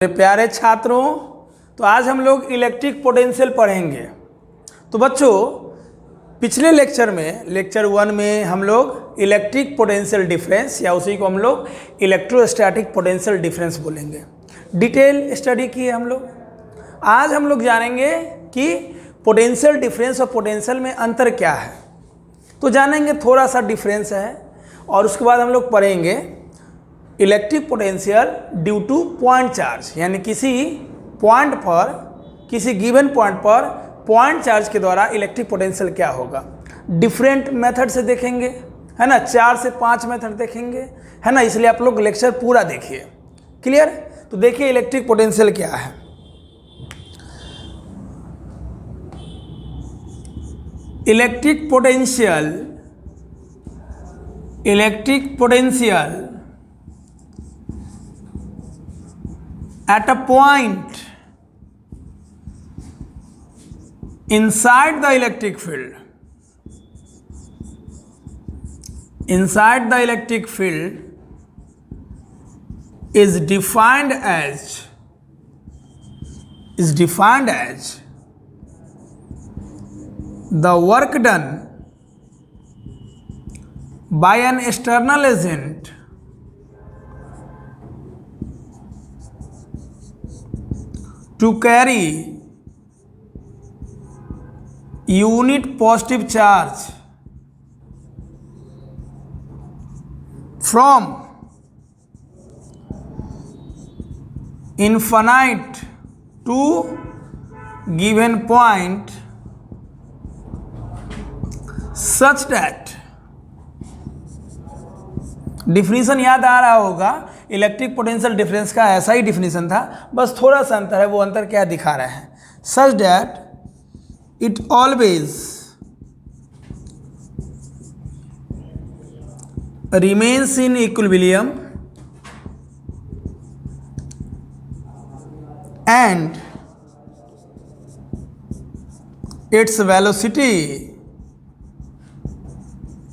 मेरे प्यारे छात्रों, तो आज हम लोग इलेक्ट्रिक पोटेंशियल पढ़ेंगे। तो बच्चों, पिछले लेक्चर में लेक्चर 1 में हम लोग इलेक्ट्रिक पोटेंशियल डिफरेंस या उसी को हम लोग इलेक्ट्रोस्टैटिक पोटेंशियल डिफरेंस बोलेंगे, डिटेल स्टडी की है हम लोग। आज हम लोग जानेंगे कि पोटेंशियल डिफरेंस और पोटेंशियल में अंतर क्या है। तो जानेंगे, थोड़ा सा डिफरेंस है और उसके बाद हम लोग पढ़ेंगे electric potential due two point charge, यानी किसी पॉइंट पर, किसी गिवन पॉइंट पर पॉइंट चार्ज के द्वारा इलेक्ट्रिक पोटेंशियल क्या होगा। डिफरेंट मेथड से देखेंगे, है ना, 4 से 5 मेथड देखेंगे, है ना। इसलिए आप लोग लेक्चर पूरा देखिए। क्लियर? तो देखिए इलेक्ट्रिक पोटेंशियल क्या है। Electric potential at a point inside the electric field, is defined as the work done by an external agent to carry unit positive charge from infinite to given point such that, definition याद आ रहा होगा, electric potential difference का ऐसा ही definition था, बस थोड़ा सा अंतर है। वो अंतर क्या दिखा रहे हैं? Such that it always remains in equilibrium and its velocity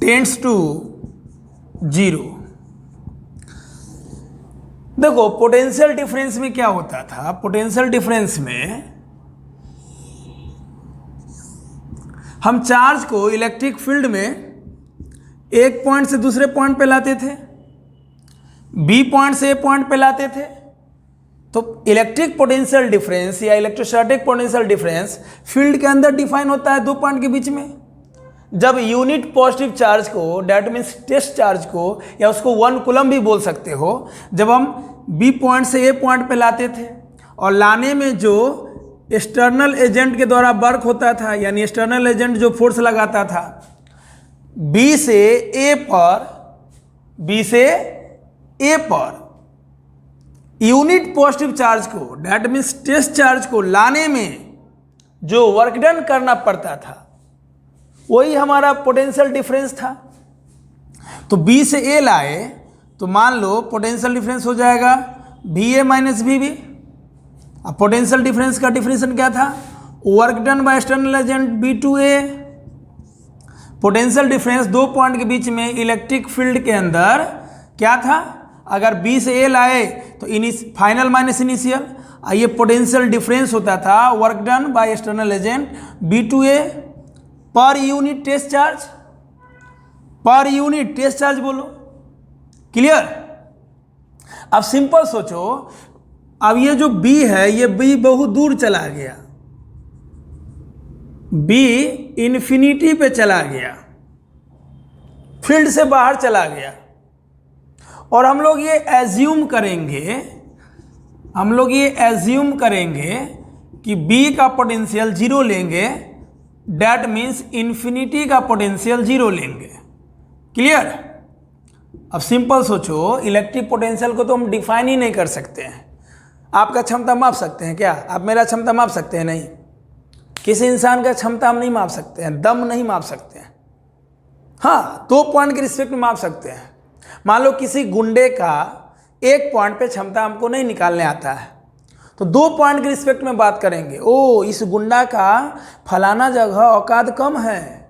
tends to 0। देखो, पोटेंशियल डिफरेंस में क्या होता था? पोटेंशियल डिफरेंस में हम चार्ज को इलेक्ट्रिक फील्ड में एक पॉइंट से दूसरे पॉइंट पे लाते थे, बी पॉइंट से ए पॉइंट पे लाते थे। तो इलेक्ट्रिक पोटेंशियल डिफरेंस या इलेक्ट्रोस्टैटिक पोटेंशियल डिफरेंस फील्ड के अंदर डिफाइन होता है, दो पॉइंट के बीच में। जब यूनिट पॉजिटिव चार्ज को, डेट मीन्स टेस्ट चार्ज को, या उसको 1 कूलम भी बोल सकते हो, जब हम बी पॉइंट से ए पॉइंट पे लाते थे और लाने में जो एक्सटर्नल एजेंट के द्वारा वर्क होता था, यानी एक्सटर्नल एजेंट जो फोर्स लगाता था बी से ए पर यूनिट पॉजिटिव चार्ज को, डेट मीन्स टेस्ट चार्ज को लाने में जो वर्क डन करना पड़ता था, वही हमारा पोटेंशियल डिफरेंस था। तो बी से ए लाए तो मान लो पोटेंशियल डिफरेंस हो जाएगा B A minus B B. अब पोटेंशियल डिफरेंस का डिफिनेशन क्या था? Work done by external agent B to A. Potential difference दो पॉइंट के बीच में इलेक्ट्रिक फील्ड के अंदर क्या था? अगर बी से ए लाए तो फाइनल माइनस इनिशियल, ये पोटेंशियल डिफरेंस होता था work done by external agent B to A per unit test charge. Per unit test charge बोलो। क्लियर? अब सिंपल सोचो, अब ये जो B है, ये B बहुत दूर चला गया, B इन्फिनिटी पे चला गया, फील्ड से बाहर चला गया। और हम लोग ये एज्यूम करेंगे कि B का पोटेंशियल 0 लेंगे, डेट मीन्स इन्फिनिटी का पोटेंशियल 0 लेंगे। क्लियर? अब सिंपल सोचो, इलेक्ट्रिक पोटेंशियल को तो हम डिफाइन ही नहीं कर सकते हैं। आपका क्षमता माप सकते हैं क्या? आप मेरा क्षमता माप सकते हैं? नहीं। किसी इंसान का क्षमता हम नहीं माप सकते हैं, दम नहीं माप सकते हैं। हाँ, 2 पॉइंट के रिस्पेक्ट में माप सकते हैं। मान लो किसी गुंडे का 1 पॉइंट पे क्षमता हमको नहीं निकालने आता है, तो 2 पॉइंट के रिस्पेक्ट में बात करेंगे। ओ, इस गुंडा का फलाना जगह औकात कम है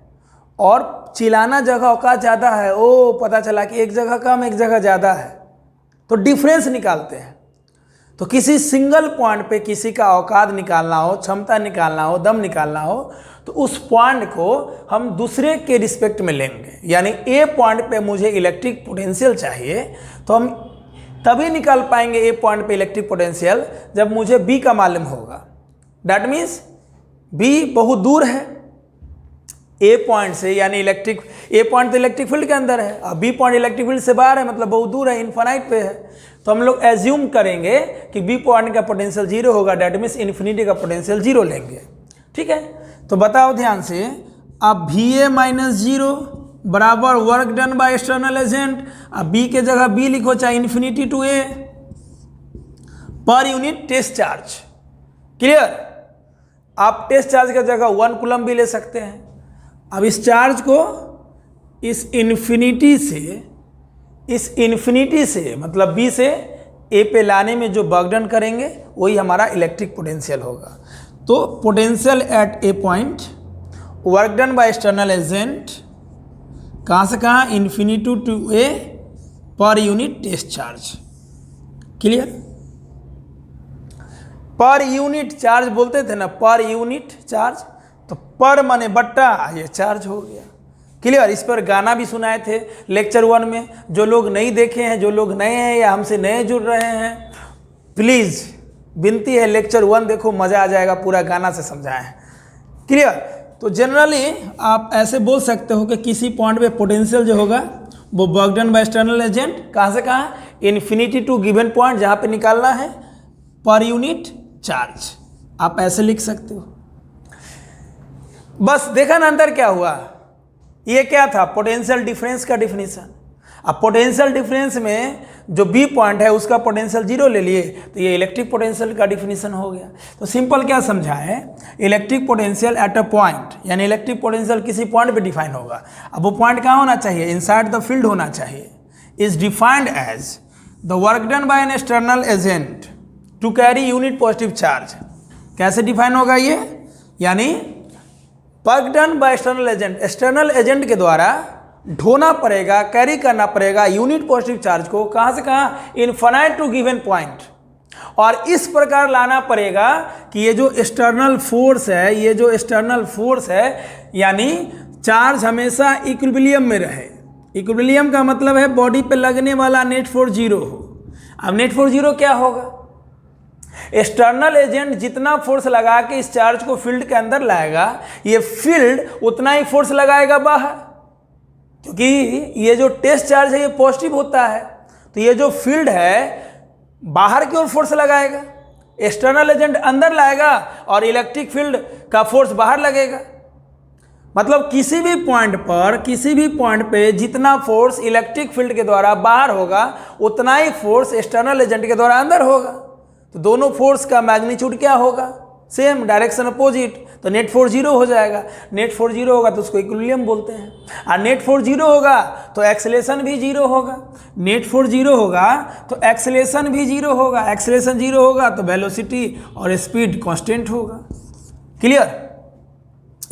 और चिलाना जगह औकात ज़्यादा है। ओ, पता चला कि एक जगह कम एक जगह ज़्यादा है, तो डिफरेंस निकालते हैं। तो किसी सिंगल पॉइंट पे किसी का औकात निकालना हो, क्षमता निकालना हो, दम निकालना हो, तो उस पॉइंट को हम दूसरे के रिस्पेक्ट में लेंगे। यानी ए पॉइंट पे मुझे इलेक्ट्रिक पोटेंशियल चाहिए, तो हम तभी निकाल पाएंगे ए पॉइंट पे इलेक्ट्रिक पोटेंशियल जब मुझे बी का मालूम होगा। दैट मीन्स बी बहुत दूर है ए पॉइंट से, यानी इलेक्ट्रिक ए पॉइंट तो इलेक्ट्रिक फील्ड के अंदर है और बी पॉइंट इलेक्ट्रिक फील्ड से बाहर है, मतलब बहुत दूर है, इन्फिनाइट पे है। तो हम लोग एज्यूम करेंगे कि बी पॉइंट का पोटेंशियल जीरो होगा, डेट मीन्स इन्फिनिटी का पोटेंशियल जीरो लेंगे। ठीक है, तो बताओ ध्यान से, अब वी ए माइनस जीरो बराबर work done by external agent. अब बी के जगह बी लिखो, चाहे infinity to A per unit test charge. Clear? आप टेस्ट चार्ज की जगह 1 कूलम भी ले सकते हैं। अब इस चार्ज को इस इन्फिनिटी से मतलब बी से ए पे लाने में जो वर्क डन करेंगे वही हमारा इलेक्ट्रिक पोटेंशियल होगा। तो potential at A point, work done by external agent, कहाँ से कहाँ, infinity to A per unit test charge. Clear? Per unit charge बोलते थे ना, पर यूनिट चार्ज, तो पर माने बट्टा, ये चार्ज हो गया। क्लियर? इस पर गाना भी सुनाए थे लेक्चर 1 में। जो लोग नहीं देखे हैं, जो लोग नए हैं या हमसे नए जुड़ रहे हैं, प्लीज़ विनती है लेक्चर 1 देखो, मज़ा आ जाएगा, पूरा गाना से समझाएं। क्लियर? तो जनरली आप ऐसे बोल सकते हो कि किसी पॉइंट पे पोटेंशियल जो होगा वो work done by external agent, कहाँ से कहाँ, इन्फिनिटी टू गिवन पॉइंट जहाँ पे निकालना है, पर यूनिट चार्ज। आप ऐसे लिख सकते हो। बस देखा ना अंदर क्या हुआ, ये क्या था, पोटेंशियल डिफरेंस का डिफिनीशन। अब पोटेंशियल डिफरेंस में जो बी पॉइंट है उसका पोटेंशियल जीरो ले लिए, तो ये इलेक्ट्रिक पोटेंशियल का डिफिनीशन हो गया। तो सिंपल क्या समझा है, electric potential at a point, यानी इलेक्ट्रिक पोटेंशियल किसी पॉइंट पे डिफाइन होगा। अब वो पॉइंट कहाँ होना चाहिए, इनसाइड द फील्ड होना चाहिए। Is defined as the work done by an external agent to carry unit positive charge. कैसे डिफाइन होगा ये, यानी work done by external agent, external agent के द्वारा ढोना पड़ेगा, कैरी करना पड़ेगा यूनिट पॉजिटिव चार्ज को, कहाँ से कहाँ, इनफाइनाइट टू गिवन पॉइंट। और इस प्रकार लाना पड़ेगा कि ये जो एक्सटर्नल फोर्स है, ये जो एक्सटर्नल फोर्स है, यानी चार्ज हमेशा इक्विलिब्रियम में रहे। इक्विलिब्रियम का मतलब है बॉडी पे लगने वाला नेट फोर्स जीरो हो। अब नेट फोर्स जीरो क्या होगा, एक्सटर्नल एजेंट जितना फोर्स लगा के इस चार्ज को फील्ड के अंदर लाएगा, ये फील्ड उतना ही फोर्स लगाएगा बाहर, क्योंकि ये जो टेस्ट चार्ज है ये पॉजिटिव होता है, तो ये जो फील्ड है बाहर की ओर फोर्स लगाएगा, एक्सटर्नल एजेंट अंदर लाएगा और इलेक्ट्रिक फील्ड का फोर्स बाहर लगेगा। मतलब किसी भी पॉइंट पे जितना फोर्स इलेक्ट्रिक फील्ड के द्वारा बाहर होगा उतना ही फोर्स एक्सटर्नल एजेंट के द्वारा अंदर होगा। तो दोनों फोर्स का मैग्नीट्यूड क्या होगा, सेम, डायरेक्शन अपोजिट, तो नेट फोर्स जीरो हो जाएगा। नेट फोर्स जीरो होगा तो उसको इक्विलिब्रियम बोलते हैं। और नेट फोर्स जीरो होगा तो एक्सेलेरेशन भी जीरो होगा। नेट फोर्स जीरो होगा तो एक्सेलेरेशन भी जीरो होगा। एक्सेलेरेशन जीरो होगा तो वेलोसिटी और स्पीड कांस्टेंट होगा। क्लियर?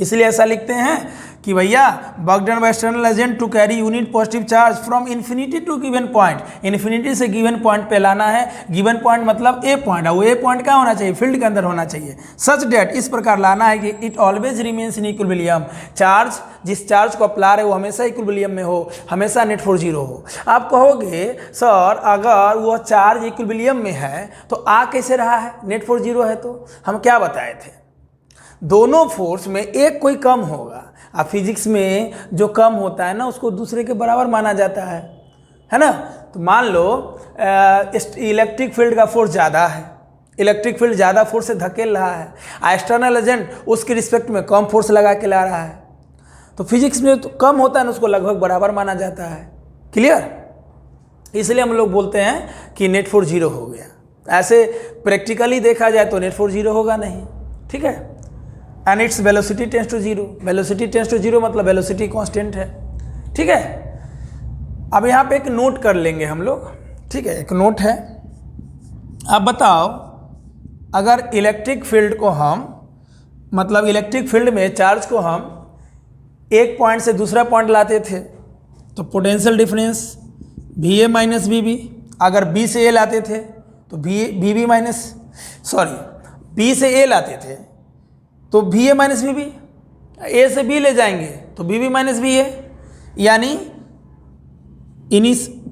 इसलिए ऐसा लिखते हैं कि भैया work done by external agent to carry unit positive charge from infinity to given point. Infinity से गिवन पॉइंट पे लाना है। गिवन पॉइंट मतलब ए पॉइंट, और वो ए पॉइंट क्या होना चाहिए, फील्ड के अंदर होना चाहिए। सच डेट, इस प्रकार लाना है कि it always remains in equilibrium. Charge, जिस चार्ज को अप्लाई है वो हमेशा इक्विलिब्रियम में हो, हमेशा नेट फोर्स जीरो हो। आप कहोगे सर अगर वो चार्ज इक्विलिब्रियम में है तो आ कैसे रहा है, नेट फोर्स जीरो है? तो हम क्या बताए थे, दोनों फोर्स में एक कोई कम होगा। अब फिजिक्स में जो कम होता है ना उसको दूसरे के बराबर माना जाता है ना। तो मान लो इलेक्ट्रिक फील्ड का फोर्स ज़्यादा है, इलेक्ट्रिक फील्ड ज़्यादा फोर्स से धकेल रहा है, एक्सटर्नल एजेंट उसके रिस्पेक्ट में कम फोर्स लगा के ला रहा है, तो फिजिक्स में तो कम होता है ना उसको लगभग बराबर माना जाता है। क्लियर? इसलिए हम लोग बोलते हैं कि नेट फोर्स जीरो हो गया। ऐसे प्रैक्टिकली देखा जाए तो नेट फोर्स जीरो होगा नहीं। ठीक है? And its velocity tends to zero. Velocity tends to zero मतलब वेलोसिटी कांस्टेंट है। ठीक है? अब यहाँ पे एक नोट कर लेंगे हम लोग। ठीक है, एक नोट है। अब बताओ अगर इलेक्ट्रिक फील्ड को हम, मतलब इलेक्ट्रिक फील्ड में चार्ज को हम एक पॉइंट से दूसरा पॉइंट लाते थे तो potential difference V A minus V B, अगर बी से ए लाते थे तो B B minus, sorry B से ए लाते थे तो B A minus B B, A से बी ले जाएंगे तो B B minus B A, यानी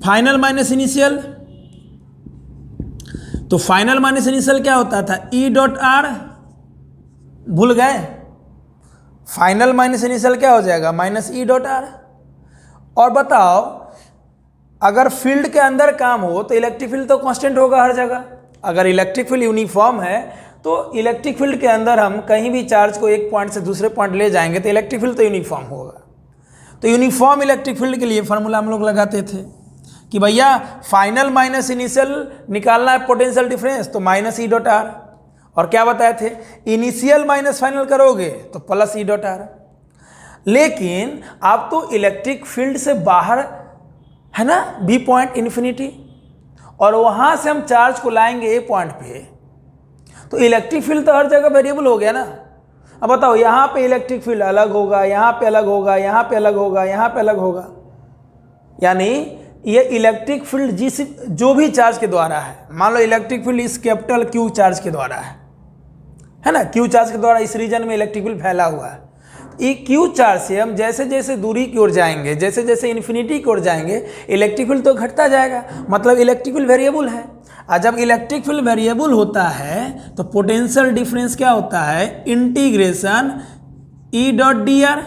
फाइनल माइनस इनिशियल। तो फाइनल माइनस इनिशियल क्या होता था, ई डॉट आर, भूल गए, फाइनल माइनस इनिशियल क्या हो जाएगा, माइनस ई डॉट आर। और बताओ अगर फील्ड के अंदर काम हो तो इलेक्ट्रिक फील्ड तो कांस्टेंट होगा हर जगह। अगर इलेक्ट्रिक फील्ड यूनिफॉर्म है तो इलेक्ट्रिक फील्ड के अंदर हम कहीं भी चार्ज को एक पॉइंट से दूसरे पॉइंट ले जाएंगे तो इलेक्ट्रिक फील्ड तो यूनिफॉर्म होगा। तो यूनिफॉर्म इलेक्ट्रिक फील्ड के लिए फार्मूला हम लोग लगाते थे कि भैया फाइनल माइनस इनिशियल निकालना है पोटेंशियल डिफरेंस, तो माइनस ई डॉट आर। और क्या बताए थे, इनिशियल माइनस फाइनल करोगे तो प्लस ई डॉट आर। लेकिन आप तो इलेक्ट्रिक फील्ड से बाहर है ना, बी पॉइंट इन्फिनिटी, और वहां से हम चार्ज को लाएंगे ए पॉइंट पे, तो इलेक्ट्रिक फील्ड तो हर जगह वेरिएबल हो गया ना। अब बताओ यहाँ पे इलेक्ट्रिक फील्ड अलग होगा, यहाँ पे अलग होगा, यहाँ पे अलग होगा, यहाँ पे अलग होगा, यानी ये इलेक्ट्रिक फील्ड जो भी चार्ज के द्वारा है, मान लो इलेक्ट्रिक फील्ड इस कैपिटल क्यू चार्ज के द्वारा है ना, क्यू चार्ज के द्वारा इस रीजन में इलेक्ट्रिक फील्ड फैला हुआ है। ये क्यू चार्ज से हम जैसे जैसे दूरी की ओर जाएंगे, जैसे जैसे इन्फिनिटी की ओर जाएंगे, इलेक्ट्रिक फील्ड तो घटता जाएगा, मतलब इलेक्ट्रिक फील्ड वेरिएबल है। और जब इलेक्ट्रिक फील्ड वेरिएबल होता है तो पोटेंशियल डिफरेंस क्या होता है, integration E dot D R,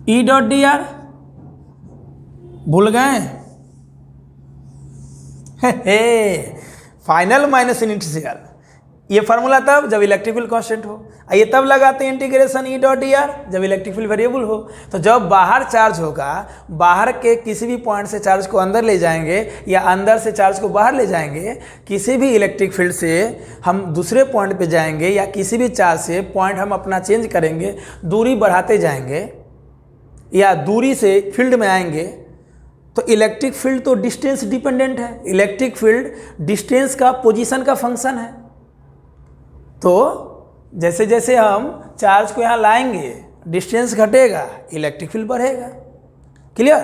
E dot D R, भूल गए, फाइनल माइनस इनिशियल, ये फार्मूला तब जब इलेक्ट्रिक फील्ड कांस्टेंट हो। ये तब लगाते हैं integration E dot D R जब इलेक्ट्रिक फील्ड वेरिएबल हो। तो जब बाहर चार्ज होगा, बाहर के किसी भी पॉइंट से चार्ज को अंदर ले जाएंगे या अंदर से चार्ज को बाहर ले जाएंगे, किसी भी इलेक्ट्रिक फील्ड से हम दूसरे पॉइंट पे जाएंगे या किसी भी चार्ज से पॉइंट हम अपना चेंज करेंगे, दूरी बढ़ाते जाएंगे या दूरी से फील्ड में आएंगे, तो इलेक्ट्रिक फील्ड तो डिस्टेंस डिपेंडेंट है। इलेक्ट्रिक फील्ड डिस्टेंस का, पोजीशन का फंक्शन है। तो जैसे जैसे हम चार्ज को यहाँ लाएंगे, डिस्टेंस घटेगा, इलेक्ट्रिक फील्ड बढ़ेगा। क्लियर?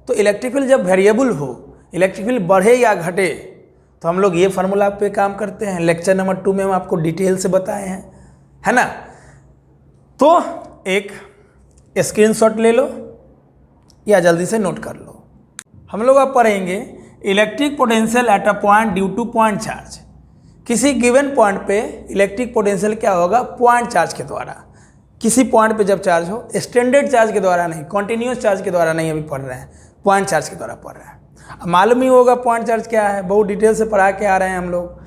तो इलेक्ट्रिक फील्ड जब वेरिएबल हो, इलेक्ट्रिक फील्ड बढ़े या घटे, तो हम लोग ये फार्मूला पे काम करते हैं। लेक्चर नंबर 2 में हम आपको डिटेल से बताए हैं, है ना। तो एक स्क्रीनशॉट ले लो या जल्दी से नोट कर लो। हम लोग अब पढ़ेंगे electric potential at a point due two point charge. किसी गिवन पॉइंट पे इलेक्ट्रिक पोटेंशियल क्या होगा, पॉइंट चार्ज के द्वारा। किसी पॉइंट पे जब चार्ज हो, स्टैंडर्ड चार्ज के द्वारा नहीं, कॉन्टिन्यूस चार्ज के द्वारा नहीं अभी पढ़ रहे हैं, पॉइंट चार्ज के द्वारा पढ़ रहे हैं। मालूम ही होगा पॉइंट चार्ज क्या है, बहुत डिटेल से पढ़ा के आ रहे हैं हम लोग।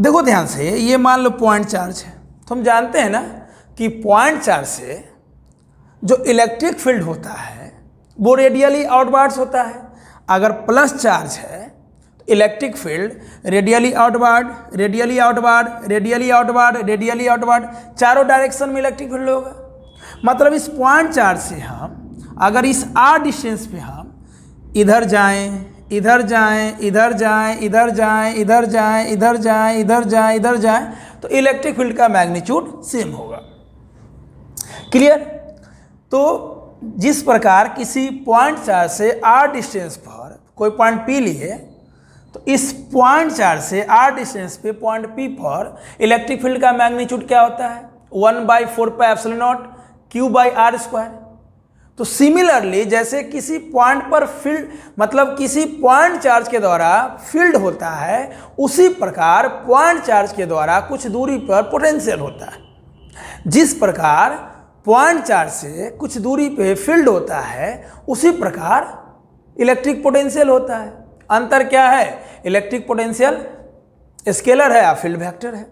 देखो ध्यान से, ये मान लो पॉइंट चार्ज है, तो हम जानते हैं ना कि पॉइंट चार्ज से जो इलेक्ट्रिक फील्ड होता है वो रेडियली आउटवर्ड्स होता है। अगर प्लस चार्ज है तो electric field radially outward, radially outward, radially outward, radially outward, चारों डायरेक्शन में इलेक्ट्रिक फील्ड होगा। मतलब इस पॉइंट चार्ज से हम अगर इस आर डिस्टेंस पे हम इधर जाएं, इधर जाएं, इधर जाएं, इधर जाएं, इधर जाएं, इधर जाएं, इधर जाएं, इधर जाएं, तो इलेक्ट्रिक फील्ड का मैग्नीट्यूड सेम होगा। क्लियर? तो जिस प्रकार किसी पॉइंट चार्ज से आर डिस्टेंस पर कोई पॉइंट पी लिए, तो इस पॉइंट चार्ज से आर डिस्टेंस पे पॉइंट पी पर इलेक्ट्रिक फील्ड का मैग्नीट्यूड क्या होता है, 1/4πε0 Q/r²। तो सिमिलरली जैसे किसी पॉइंट पर फील्ड, मतलब किसी पॉइंट चार्ज के द्वारा फील्ड होता है, उसी प्रकार पॉइंट चार्ज के द्वारा कुछ दूरी पर पोटेंशियल होता है। जिस प्रकार पॉइंट चार्ज से कुछ दूरी पे फील्ड होता है, उसी प्रकार इलेक्ट्रिक पोटेंशियल होता है। अंतर क्या है, इलेक्ट्रिक पोटेंशियल स्केलर है या फील्ड वेक्टर है।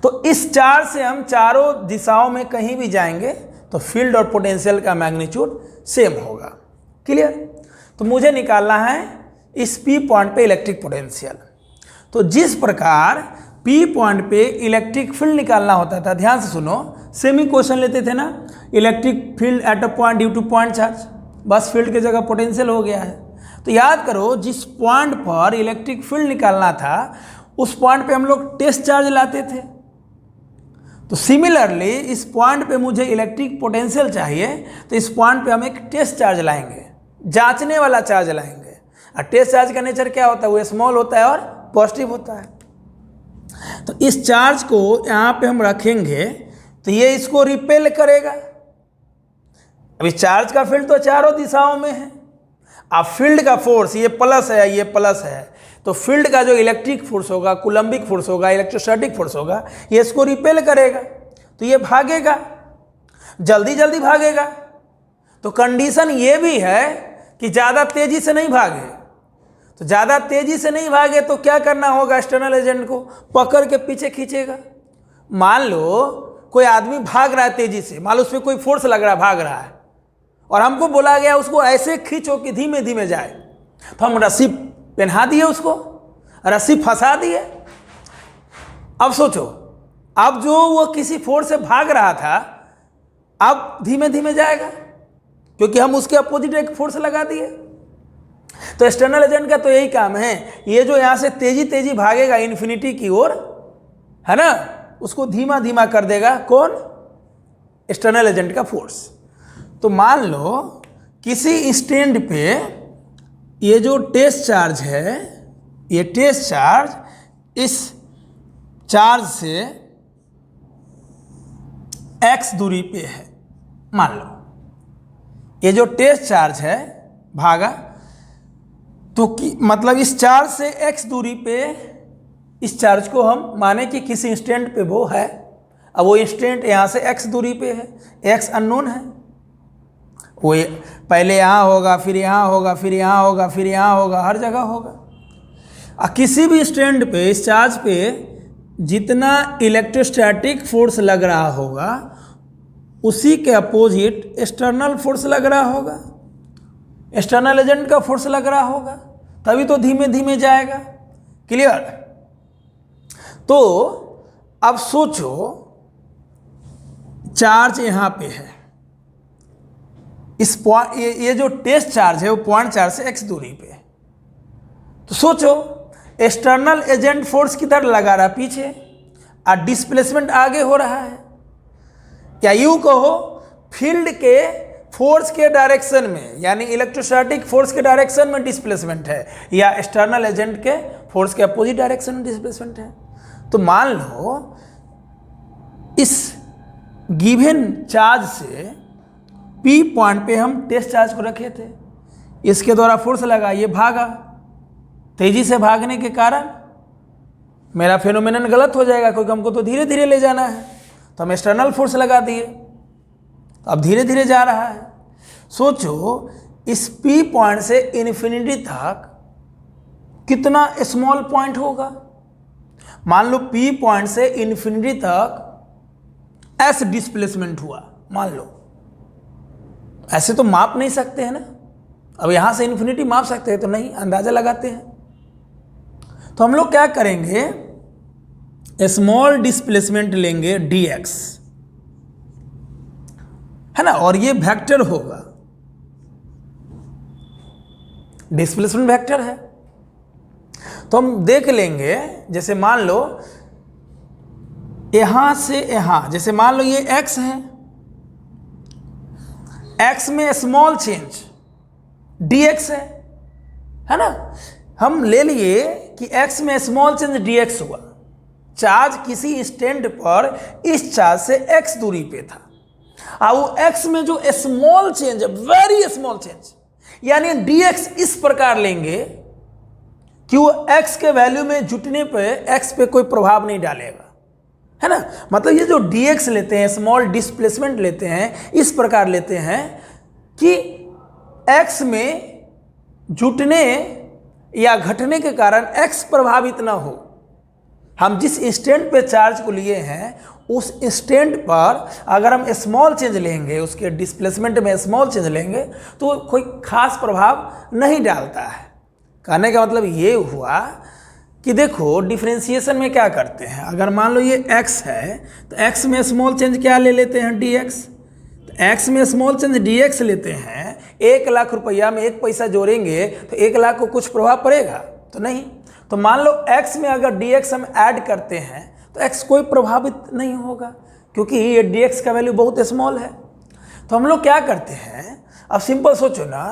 तो इस चार्ज से हम चारों दिशाओं में कहीं भी जाएंगे तो फील्ड और पोटेंशियल का मैग्नीट्यूड सेम होगा। क्लियर? तो मुझे निकालना है इस पी पॉइंट पे इलेक्ट्रिक पोटेंशियल। तो जिस प्रकार पी पॉइंट पे इलेक्ट्रिक फील्ड निकालना होता था, ध्यान से सुनो, सेमी क्वेश्चन लेते थे ना, electric field at a point due two point charge, बस फील्ड की जगह पोटेंशियल हो गया है। तो याद करो, जिस पॉइंट पर इलेक्ट्रिक फील्ड निकालना था उस पॉइंट पे हम लोग टेस्ट चार्ज लाते थे। तो सिमिलरली इस पॉइंट पे मुझे इलेक्ट्रिक पोटेंशियल चाहिए, तो इस पॉइंट पे हम एक टेस्ट चार्ज लाएंगे, जांचने वाला चार्ज लाएंगे। और टेस्ट चार्ज का नेचर क्या होता है, वो स्मॉल होता है और पॉजिटिव होता है। तो इस चार्ज को यहाँ पे हम रखेंगे तो ये इसको रिपेल करेगा। अभी चार्ज का फील्ड तो चारों दिशाओं में है। अब फील्ड का फोर्स, ये प्लस है, ये प्लस है, तो फील्ड का जो इलेक्ट्रिक फोर्स होगा, कूलम्बिक फोर्स होगा, इलेक्ट्रोस्टैटिक फोर्स होगा, ये इसको रिपेल करेगा। तो ये भागेगा, जल्दी जल्दी भागेगा। तो कंडीशन ये भी है कि ज़्यादा तेजी से नहीं भागे। तो ज़्यादा तेजी से नहीं भागे तो क्या करना होगा, एक्सटर्नल एजेंट को पकड़ के पीछे खींचेगा। मान लो कोई आदमी भाग रहा है तेजी से, मान लो उस पर कोई फोर्स लग रहा है, भाग रहा है, और हमको बोला गया उसको ऐसे खींचो कि धीमे धीमे जाए। तो हम रस्सी पहना दिए, उसको रस्सी फंसा दिए। अब सोचो, अब जो वो किसी फोर्स से भाग रहा था अब धीमे धीमे जाएगा, क्योंकि हम उसके अपोजिट एक फोर्स लगा दिए। तो एक्सटर्नल एजेंट का तो यही काम है, ये जो यहाँ से तेजी तेजी भागेगा इन्फिनिटी की ओर, है ना, उसको धीमा धीमा कर देगा कौन, एक्सटर्नल एजेंट का फोर्स। तो मान लो किसी स्टैंड पे ये जो टेस्ट चार्ज है, ये टेस्ट चार्ज इस चार्ज से x दूरी पे है। मान लो ये जो टेस्ट चार्ज है भागा, तो मतलब इस चार्ज से x दूरी पे इस चार्ज को हम माने कि किसी इंस्टेंट पे वो है। अब वो इंस्टेंट यहाँ से x दूरी पे है, x अननोन है, वो पहले यहाँ होगा, फिर यहाँ होगा, फिर यहाँ होगा, फिर यहाँ होगा, हर जगह होगा। और किसी भी स्टैंड पे इस चार्ज पे जितना इलेक्ट्रोस्टैटिक फोर्स लग रहा होगा उसी के अपोजिट एक्सटर्नल फोर्स लग रहा होगा, एक्सटर्नल एजेंट का फोर्स लग रहा होगा, तभी तो धीमे धीमे जाएगा। क्लियर? तो अब सोचो चार्ज यहाँ पे है, इस ये जो टेस्ट चार्ज है वो पॉइंट चार्ज से x दूरी पे है। तो सोचो एक्सटर्नल एजेंट फोर्स किधर लगा रहा, पीछे, और डिस्प्लेसमेंट आगे हो रहा है। क्या यूं कहो फील्ड के फोर्स के डायरेक्शन में, यानी इलेक्ट्रोस्टैटिक फोर्स के डायरेक्शन में डिस्प्लेसमेंट है, या एक्सटर्नल एजेंट के फोर्स के अपोजिट डायरेक्शन में डिस्प्लेसमेंट है। तो मान लो इस गिवन चार्ज से P पॉइंट पे हम टेस्ट चार्ज को रखे थे, इसके द्वारा फोर्स लगा, ये भागा, तेजी से भागने के कारण मेरा फेनोमेनन गलत हो जाएगा, क्योंकि हमको तो धीरे धीरे ले जाना है। तो हम एक्सटर्नल फोर्स लगा दिए, तो अब धीरे धीरे जा रहा है। सोचो इस P पॉइंट से इन्फिनिटी तक कितना स्मॉल पॉइंट होगा। मान लो P पॉइंट से इन्फिनिटी तक S डिस्प्लेसमेंट हुआ, मान लो, ऐसे तो माप नहीं सकते हैं ना, अब यहाँ से इन्फिनिटी माप सकते हैं तो नहीं, अंदाजा लगाते हैं। तो हम लोग क्या करेंगे, स्मॉल डिस्प्लेसमेंट लेंगे dx, है ना, और ये वेक्टर होगा, डिस्प्लेसमेंट वेक्टर है। तो हम देख लेंगे, जैसे मान लो यहां से यहां, जैसे मान लो ये x है, x में स्मॉल चेंज dx है ना, हम ले लिए कि x में स्मॉल चेंज dx हुआ। चार्ज किसी इंस्टेंट पर इस चार्ज से x दूरी पे था, और वो x में जो स्मॉल चेंज है, वेरी स्मॉल चेंज, यानी dx इस प्रकार लेंगे कि वो x के वैल्यू में जुटने पे x पे कोई प्रभाव नहीं डालेगा, है ना। मतलब ये जो dx लेते हैं, स्मॉल डिस्प्लेसमेंट लेते हैं, इस प्रकार लेते हैं कि x में जुटने या घटने के कारण x प्रभावित ना हो। हम जिस इंस्टेंट पे चार्ज को लिए हैं उस इंस्टेंट पर अगर हम स्मॉल चेंज लेंगे, उसके डिस्प्लेसमेंट में स्मॉल चेंज लेंगे तो कोई खास प्रभाव नहीं डालता है। कहने का मतलब ये हुआ कि देखो डिफरेंशिएशन में क्या करते हैं, अगर मान लो ये x है तो x में स्मॉल चेंज क्या ले लेते हैं, dx। तो x में स्मॉल चेंज dx लेते हैं, 1 लाख रुपया में 1 पैसा जोड़ेंगे तो 1 लाख को कुछ प्रभाव पड़ेगा तो नहीं। तो मान लो x में अगर dx हम ऐड करते हैं तो x कोई प्रभावित नहीं होगा, क्योंकि ये dx का वैल्यू बहुत स्मॉल है। तो हम लोग क्या करते हैं, अब सिंपल सोचो ना,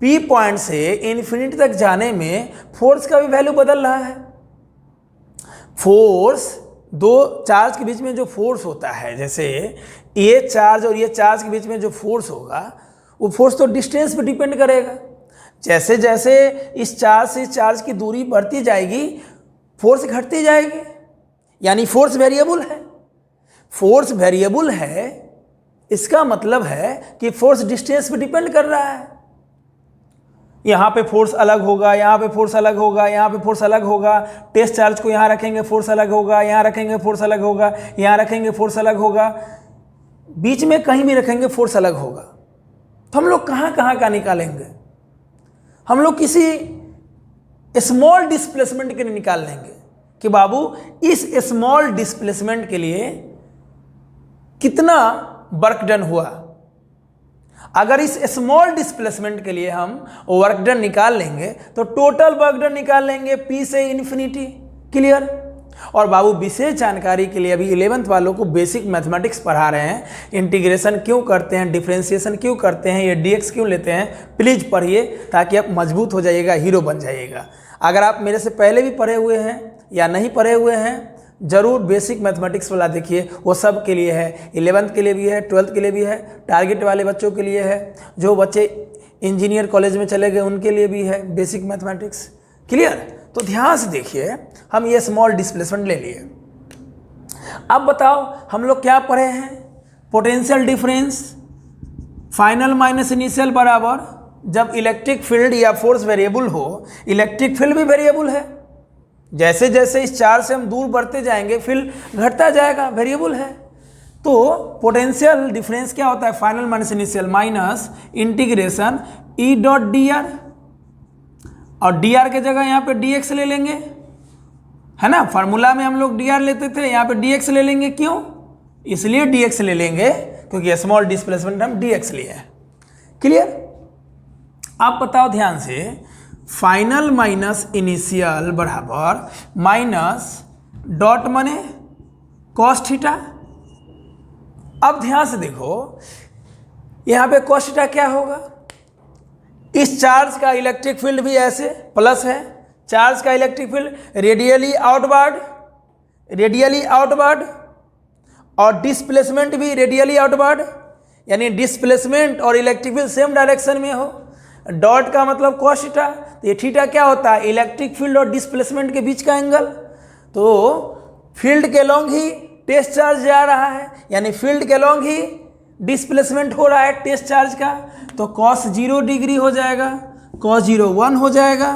P पॉइंट से इन्फिनिटी तक जाने में फोर्स का भी वैल्यू बदल रहा है। फोर्स, दो चार्ज के बीच में जो फोर्स होता है, जैसे ये चार्ज और ये चार्ज के बीच में जो फोर्स होगा वो फोर्स तो डिस्टेंस पे डिपेंड करेगा। जैसे जैसे इस चार्ज से इस चार्ज की दूरी बढ़ती जाएगी फोर्स घटती जाएगी, यानी फोर्स वेरिएबल है। फोर्स वेरिएबल है, इसका मतलब है कि फोर्स डिस्टेंस पे डिपेंड कर रहा है। यहाँ पे फोर्स अलग होगा, यहाँ पे फोर्स अलग होगा, यहाँ पे फोर्स अलग होगा। टेस्ट चार्ज को यहाँ रखेंगे फोर्स अलग होगा, यहाँ रखेंगे फोर्स अलग होगा, यहाँ रखेंगे फोर्स अलग होगा, बीच में कहीं भी रखेंगे फोर्स अलग होगा। तो हम लोग कहाँ कहाँ का निकालेंगे? हम लोग किसी स्मॉल डिस्प्लेसमेंट के लिए निकाल लेंगे कि बाबू इस स्मॉल डिस्प्लेसमेंट के लिए कितना वर्क डन हुआ। अगर इस स्मॉल डिस्प्लेसमेंट के लिए हम वर्क डन निकाल लेंगे तो टोटल वर्क डन निकाल लेंगे P से इन्फिनिटी। क्लियर? और बाबू विशेष जानकारी के लिए अभी 11th वालों को बेसिक मैथमेटिक्स पढ़ा रहे हैं, इंटीग्रेशन क्यों करते हैं, डिफरेंशिएशन क्यों करते हैं, ये dx क्यों लेते हैं, प्लीज़ पढ़िए ताकि आप मजबूत हो जाइएगा, हीरो बन जाइएगा। अगर आप मेरे से पहले भी पढ़े हुए हैं या नहीं पढ़े हुए हैं, ज़रूर बेसिक मैथमेटिक्स वाला देखिए, वो सब के लिए है, 11th के लिए भी है, 12th के लिए भी है, टारगेट वाले बच्चों के लिए है, जो बच्चे इंजीनियर कॉलेज में चले गए उनके लिए भी है बेसिक मैथमेटिक्स। क्लियर? तो ध्यान से देखिए, हम ये स्मॉल डिस्प्लेसमेंट ले लिए। अब बताओ हम लोग क्या पढ़े हैं? Potential difference final minus initial बराबर, जब इलेक्ट्रिक फील्ड या फोर्स वेरिएबल हो, इलेक्ट्रिक फील्ड भी वेरिएबल है। जैसे जैसे इस चार्ज से हम दूर बढ़ते जाएंगे फील्ड घटता जाएगा, वेरिएबल है। तो पोटेंशियल डिफरेंस क्या होता है? Final minus initial minus integration E dot dr, और dr के जगह यहाँ पे dx ले लेंगे, है ना। फार्मूला में हम लोग dr लेते थे, यहाँ पे dx ले लेंगे। क्यों? इसलिए dx ले लेंगे क्योंकि स्मॉल डिस्प्लेसमेंट हम dx लिए हैं। क्लियर? आप बताओ ध्यान से, फाइनल माइनस इनिशियल बराबर माइनस डॉट मने कॉस थीटा। अब ध्यान से देखो, यहाँ पे कॉस थीटा क्या होगा? इस चार्ज का इलेक्ट्रिक फील्ड भी ऐसे प्लस है, चार्ज का इलेक्ट्रिक फील्ड रेडियली आउटवर्ड और डिस्प्लेसमेंट भी रेडियली आउटवर्ड, यानी डिस्प्लेसमेंट और इलेक्ट्रिक फील्ड सेम डायरेक्शन में हो। डॉट का मतलब कॉस थीटा, तो ये थीटा क्या होता है? इलेक्ट्रिक फील्ड और डिस्प्लेसमेंट के बीच का एंगल। तो फील्ड के लॉन्ग ही टेस्ट चार्ज जा रहा है, यानी फील्ड के लॉन्ग ही डिस्प्लेसमेंट हो रहा है टेस्ट चार्ज का, तो कॉस 0 डिग्री हो जाएगा, कॉस 0 1 हो जाएगा।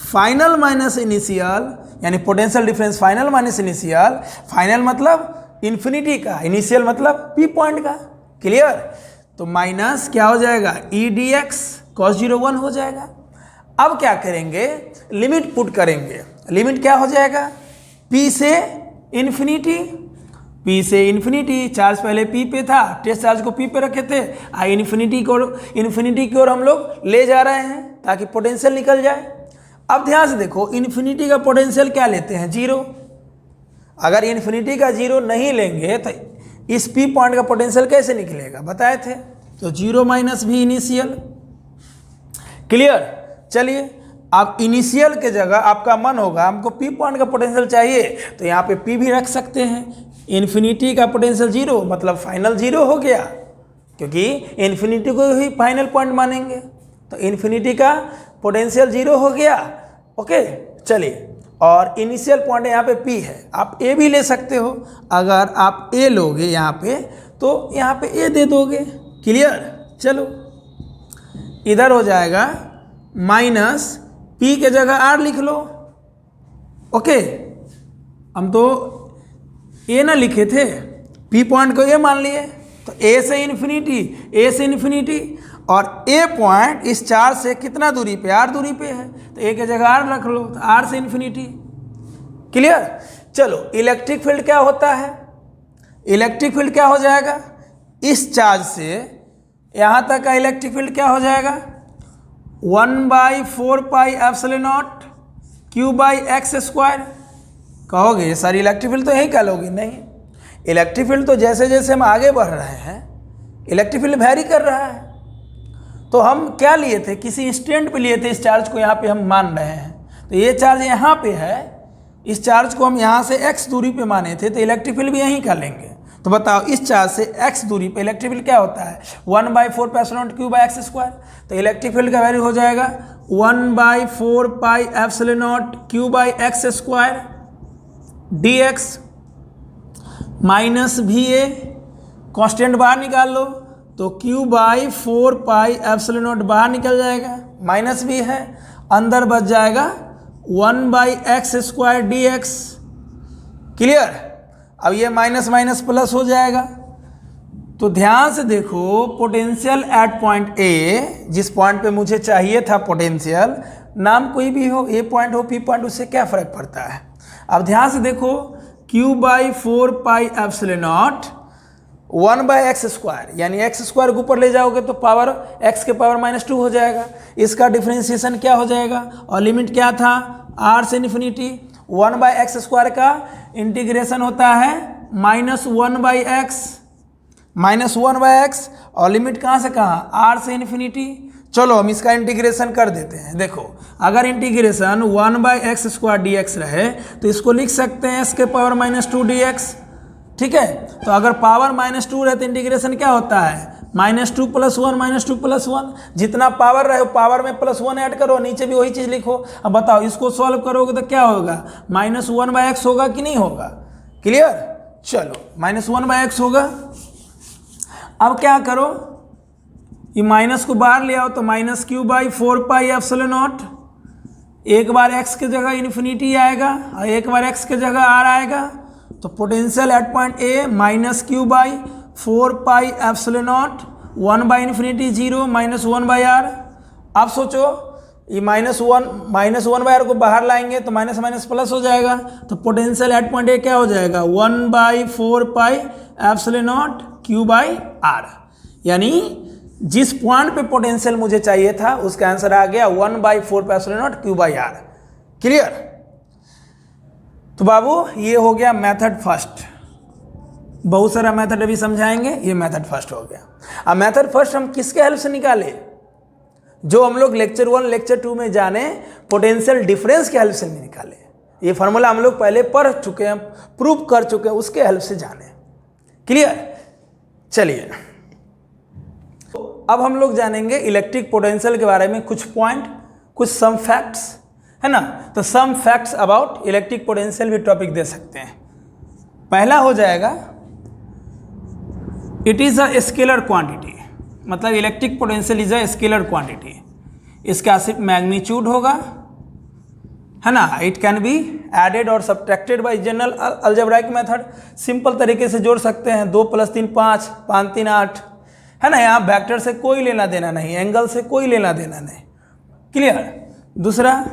फाइनल माइनस इनिशियल यानी potential difference final minus initial, final मतलब इन्फिनिटी का, इनिशियल मतलब P पॉइंट का। क्लियर? तो माइनस क्या हो जाएगा? E dx cos 0 1 हो जाएगा। अब क्या करेंगे? लिमिट पुट करेंगे। लिमिट क्या हो जाएगा? P से इन्फिनिटी, P से इन्फिनिटी। चार्ज पहले P पे था, टेस्ट चार्ज को P पे रखे थे, इन्फिनिटी की ओर हम लोग ले जा रहे हैं ताकि पोटेंशियल निकल जाए। अब ध्यान से देखो, इन्फिनिटी का पोटेंशियल क्या लेते हैं? 0। अगर इन्फिनिटी का 0 नहीं लेंगे तो इस P पॉइंट का पोटेंशियल कैसे निकलेगा? बताए थे। तो 0 माइनस भी इनिशियल। क्लियर? चलिए, आप इनिशियल के जगह आपका मन होगा हमको P पॉइंट का पोटेंशियल चाहिए, तो यहाँ पे P भी रख सकते हैं। इन्फिनिटी का पोटेंशियल 0 मतलब फाइनल 0 हो गया, क्योंकि इन्फिनिटी को ही फाइनल पॉइंट मानेंगे, तो इन्फिनिटी का पोटेंशियल 0 हो गया। ओके, चलिए, और इनिशियल पॉइंट यहाँ पे P है। आप A भी ले सकते हो, अगर आप A लोगे यहाँ पे तो यहाँ पे A दे दोगे। क्लियर? चलो, इधर हो जाएगा माइनस P के जगह R लिख लो। ओके, हम तो A ना लिखे थे, P पॉइंट को A मान लिए, तो A से इन्फिनिटी, और A पॉइंट इस चार्ज से कितना दूरी पे? R दूरी पे है, तो A के जगह R रख लो, तो R से इन्फिनिटी। क्लियर? चलो, इलेक्ट्रिक फील्ड क्या होता है? इलेक्ट्रिक फील्ड क्या हो जाएगा? इस चार्ज से यहाँ तक का इलेक्ट्रिक फील्ड क्या हो जाएगा? 1/4 पाई एप्सिलॉन नॉट Q/x²। कहोगे सर इलेक्ट्रिक फील्ड तो यही कह लोगे। नहीं, इलेक्ट्रिक फील्ड तो जैसे जैसे हम आगे बढ़ रहे हैं इलेक्ट्रिक फील्ड वैरी कर रहा है। तो हम क्या लिए थे, किसी इंस्टेंट पे लिए थे इस चार्ज को, यहाँ पे हम मान रहे हैं। तो ये चार्ज यहाँ पे है, इस चार्ज को हम यहाँ से x दूरी पे माने थे, तो इलेक्ट्रिक फील्ड भी यहीं का लेंगे। तो बताओ इस चार्ज से x दूरी पे इलेक्ट्रिक फील्ड क्या होता है, 1/4 pi epsilon not q by x square. तो इलेक्ट्रिक फील्ड का वैल्यू हो जाएगा 1/4 pi epsilon not q by x square dx minus VA, constant बाहर निकाल लो तो q/4 पाई एप्सिलॉन नॉट बाहर निकल जाएगा, माइनस भी है, अंदर बच जाएगा 1/x स्क्वायर dx। क्लियर। अब ये माइनस माइनस प्लस हो जाएगा। तो ध्यान से देखो, पोटेंशियल एट पॉइंट A, जिस पॉइंट पे मुझे चाहिए था पोटेंशियल, नाम कोई भी हो, A पॉइंट हो P पॉइंट, उससे क्या फ़र्क पड़ता है। अब ध्यान से देखो, q/4 pi epsilon not 1/x square, यानी x स्क्वायर को ऊपर ले जाओगे तो पावर x के पावर -2 हो जाएगा। इसका डिफ्रेंशिएशन क्या हो जाएगा, और लिमिट क्या था, r से इन्फिनिटी। 1/x स्क्वायर का इंटीग्रेशन होता है -1/x, और लिमिट कहाँ से कहाँ, r से इन्फिनिटी। चलो हम इसका इंटीग्रेशन कर देते हैं। देखो, अगर इंटीग्रेशन 1/x स्क्वायर dx रहे तो इसको लिख सकते हैं x के पावर -2 dx। ठीक है। तो अगर पावर -2 रहे तो इंटीग्रेशन क्या होता है, -2 + 1 -2 + 1। जितना पावर रहे पावर में +1 ऐड करो, नीचे भी वही चीज़ लिखो। अब बताओ इसको सॉल्व करोगे तो क्या होगा, -1/x होगा कि नहीं होगा। क्लियर। चलो -1/x होगा। अब क्या करो, ये माइनस को बाहर ले आओ तो -q/4 पाई एप्सिलॉन नॉट, एक बार x की जगह इन्फिनिटी आएगा और एक बार x की जगह r आएगा। तो potential eight point A -q/4 pi epsilon not, 1/∞ 0 -1/r। अब सोचो, ये -1/r को बाहर लाएंगे तो माइनस माइनस प्लस हो जाएगा। तो पोटेंशियल एट पॉइंट A क्या हो जाएगा, 1/4 पाई एप्सिलॉन नॉट q/r। यानी जिस पॉइंट पे पोटेंशियल मुझे चाहिए था उसका आंसर आ गया 1/4 pi epsilon not q/r। Clear. तो बाबू ये हो गया मेथड फर्स्ट। बहुत सारा मेथड अभी समझाएंगे, ये मेथड फर्स्ट हो गया। अब मेथड फर्स्ट हम किसके हेल्प से निकाले, जो हम लोग लेक्चर 1 लेक्चर 2 में जाने, पोटेंशियल डिफरेंस के हेल्प से नहीं निकाले। ये फार्मूला हम लोग पहले पढ़ चुके हैं, प्रूव कर चुके हैं, उसके हेल्प से जाने। क्लियर। चलिए अब हम लोग जानेंगे इलेक्ट्रिक पोटेंशियल के बारे में कुछ पॉइंट, कुछ सम फैक्ट्स, है ना। तो some facts about electric potential भी टॉपिक दे सकते हैं। पहला हो जाएगा, it is a scalar quantity, मतलब electric potential is a scalar quantity. इसका सिर्फ मैग्नीट्यूड होगा, है ना। इट कैन बी एडेड और subtracted by general algebraic method. Simple तरीके से जोड़ सकते हैं, 2 + 3 5, 5 3 8, है ना। यहाँ वेक्टर से कोई लेना देना नहीं, एंगल से कोई लेना देना नहीं। क्लियर। दूसरा,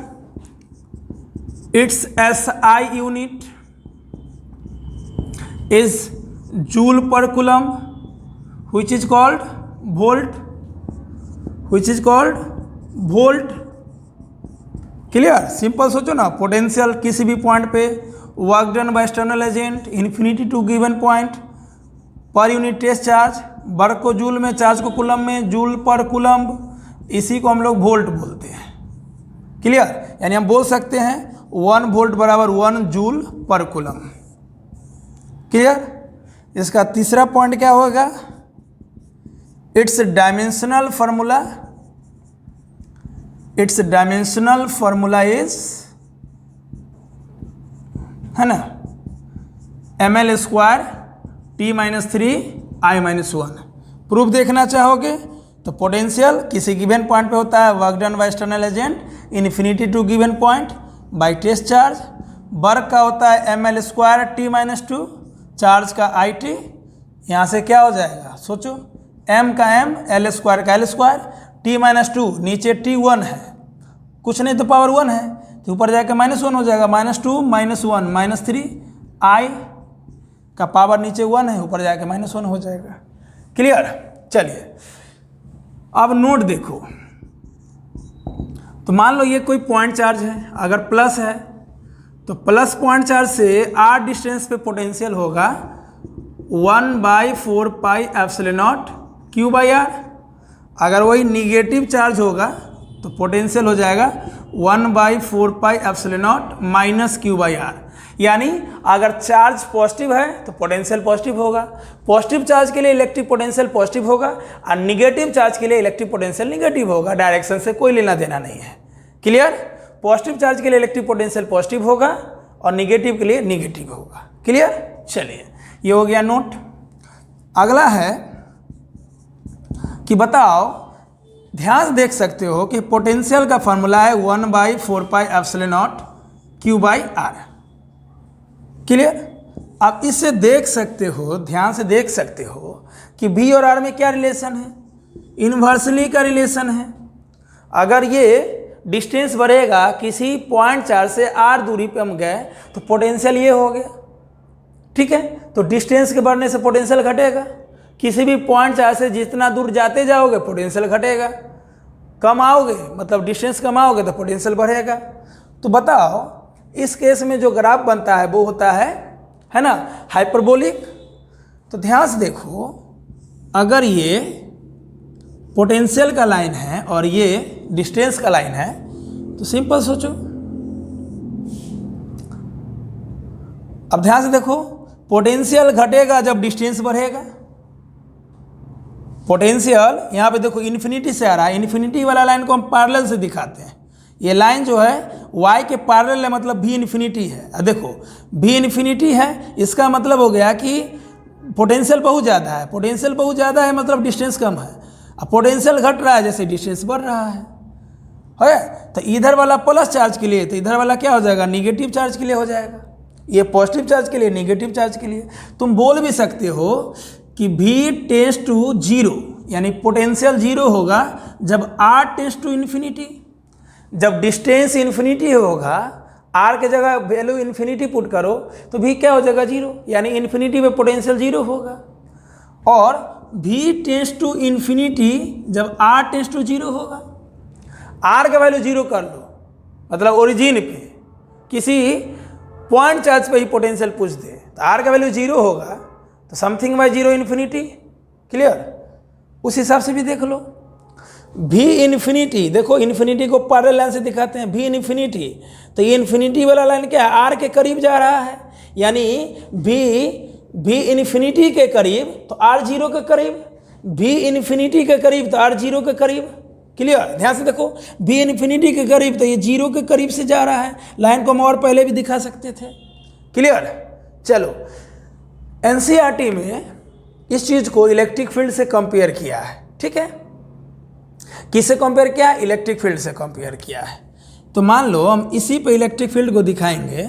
it's SI unit is joule per coulomb, which is called volt। Clear. Simple सोचो ना, पोटेंशियल किसी भी पॉइंट पे, work done by external agent, infinity to given point, per unit test charge, work को जूल में, charge को coulomb में, joule per coulomb, इसी को हम लोग वोल्ट बोलते हैं। क्लियर। यानी हम बोल सकते हैं 1 वोल्ट बराबर 1 जूल पर कूलम। क्लियर। इसका तीसरा पॉइंट क्या होगा, इट्स डायमेंशनल फार्मूला इज, है ना, ml² T-3 I-1। प्रूफ देखना चाहोगे तो पोटेंशियल किसी गिवन पॉइंट पे होता है, work done by external agent, infinity to given point by test charge. Work का होता है ml² T-2, चार्ज का IT। यहाँ से क्या हो जाएगा, सोचो, m का m, l² का l², T-2, नीचे T1 है, कुछ नहीं तो पावर 1 है, तो ऊपर जाकर -1 हो जाएगा, -2 -1 -3, I का पावर नीचे 1 है, ऊपर जाके -1 हो जाएगा। क्लियर। चलिए अब नोट देखो, तो मान लो ये कोई पॉइंट चार्ज है, अगर प्लस है तो प्लस पॉइंट चार्ज से r डिस्टेंस पे पोटेंशियल होगा 1/4 पाई एप्सिलॉन नॉट q/r, अगर वही निगेटिव चार्ज होगा तो पोटेंशियल हो जाएगा 1/4πε0 माइनस Q/r। यानी अगर चार्ज पॉजिटिव है तो पोटेंशियल पॉजिटिव होगा, पॉजिटिव चार्ज के लिए इलेक्ट्रिक पोटेंशियल पॉजिटिव होगा और निगेटिव चार्ज के लिए इलेक्ट्रिक पोटेंशियल निगेटिव होगा। डायरेक्शन से कोई लेना देना नहीं है। क्लियर? पॉजिटिव चार्ज के लिए इलेक्ट्रिक पोटेंशियल पॉजिटिव होगा और निगेटिव के लिए निगेटिव होगा। क्लियर? चलिए, ये हो गया नोट। अगला है कि बताओ, ध्यान से देख सकते हो कि पोटेंशियल का फॉर्मूला है 1/4πε0 Q/r। क्लियर? आप इससे देख सकते हो, ध्यान से देख सकते हो कि V और R में क्या रिलेशन है, इन्वर्सली का रिलेशन है। अगर ये डिस्टेंस बढ़ेगा, किसी पॉइंट चार्ज से R दूरी पे हम गए तो पोटेंशियल ये हो गया। ठीक है, तो डिस्टेंस के बढ़ने से पोटेंशियल घटेगा। किसी भी पॉइंट चार्ज से जितना दूर जाते जाओगे पोटेंशियल घटेगा, कम आओगे मतलब डिस्टेंस कम आओगे तो पोटेंशियल बढ़ेगा। तो बताओ, इस केस में जो ग्राफ बनता है वो होता है ना, हाइपरबोलिक। तो ध्यान से देखो, अगर ये पोटेंशियल का लाइन है और ये डिस्टेंस का लाइन है तो सिंपल सोचो। अब ध्यान से देखो, पोटेंशियल घटेगा जब डिस्टेंस बढ़ेगा। पोटेंशियल यहाँ पे देखो इन्फिनिटी से आ रहा है, इन्फिनिटी वाला लाइन को हम पैरेलल से दिखाते हैं। ये लाइन जो है y के पैरेलल है, मतलब v इन्फिनिटी है। अब देखो v इन्फिनिटी है, इसका मतलब हो गया कि पोटेंशियल बहुत ज़्यादा है। पोटेंशियल बहुत ज़्यादा है मतलब डिस्टेंस कम है। अब पोटेंशियल घट रहा है जैसे डिस्टेंस बढ़ रहा है। तो इधर वाला प्लस चार्ज के लिए, तो इधर वाला क्या हो जाएगा, निगेटिव चार्ज के लिए हो जाएगा। ये पॉजिटिव चार्ज के लिए, निगेटिव चार्ज के लिए। तुम बोल भी सकते हो कि v टेंड्स टू 0, यानी पोटेंशियल 0 होगा जब r टेंड्स टू इन्फिनिटी। जब डिस्टेंस इन्फिनिटी होगा, r के जगह वैल्यू इन्फिनिटी पुट करो तो v क्या हो जाएगा, 0, यानी इन्फिनिटी में पोटेंशियल 0 होगा। और v टेंड्स टू इन्फिनिटी जब r टेंड्स टू 0 होगा। r का वैल्यू 0 कर लो, मतलब ओरिजिन पे किसी पॉइंट चार्ज पे ही पोटेंशियल पूछ दे तो r का वैल्यू 0 होगा, तो समथिंग बाय 0 इन्फिनिटी। क्लियर? उस हिसाब से भी देख लो। v इन्फिनिटी, देखो इन्फिनिटी को पैरेलल लाइन से दिखाते हैं, v इन्फिनिटी, तो ये इन्फिनिटी वाला लाइन क्या है, r के करीब जा रहा है, यानी v इन्फिनिटी के करीब तो r 0 के करीब, v इन्फिनिटी के करीब तो r 0 के करीब। क्लियर? ध्यान से देखो, v इन्फिनिटी के करीब तो ये 0 के करीब से जा रहा है। लाइन को हम और पहले भी दिखा सकते थे। क्लियर? चलो, एनसीईआरटी में इस चीज़ को इलेक्ट्रिक फील्ड से कंपेयर किया है। ठीक है, किससे कंपेयर किया है, इलेक्ट्रिक फील्ड से कंपेयर किया है। तो मान लो हम इसी पे इलेक्ट्रिक फील्ड को दिखाएंगे।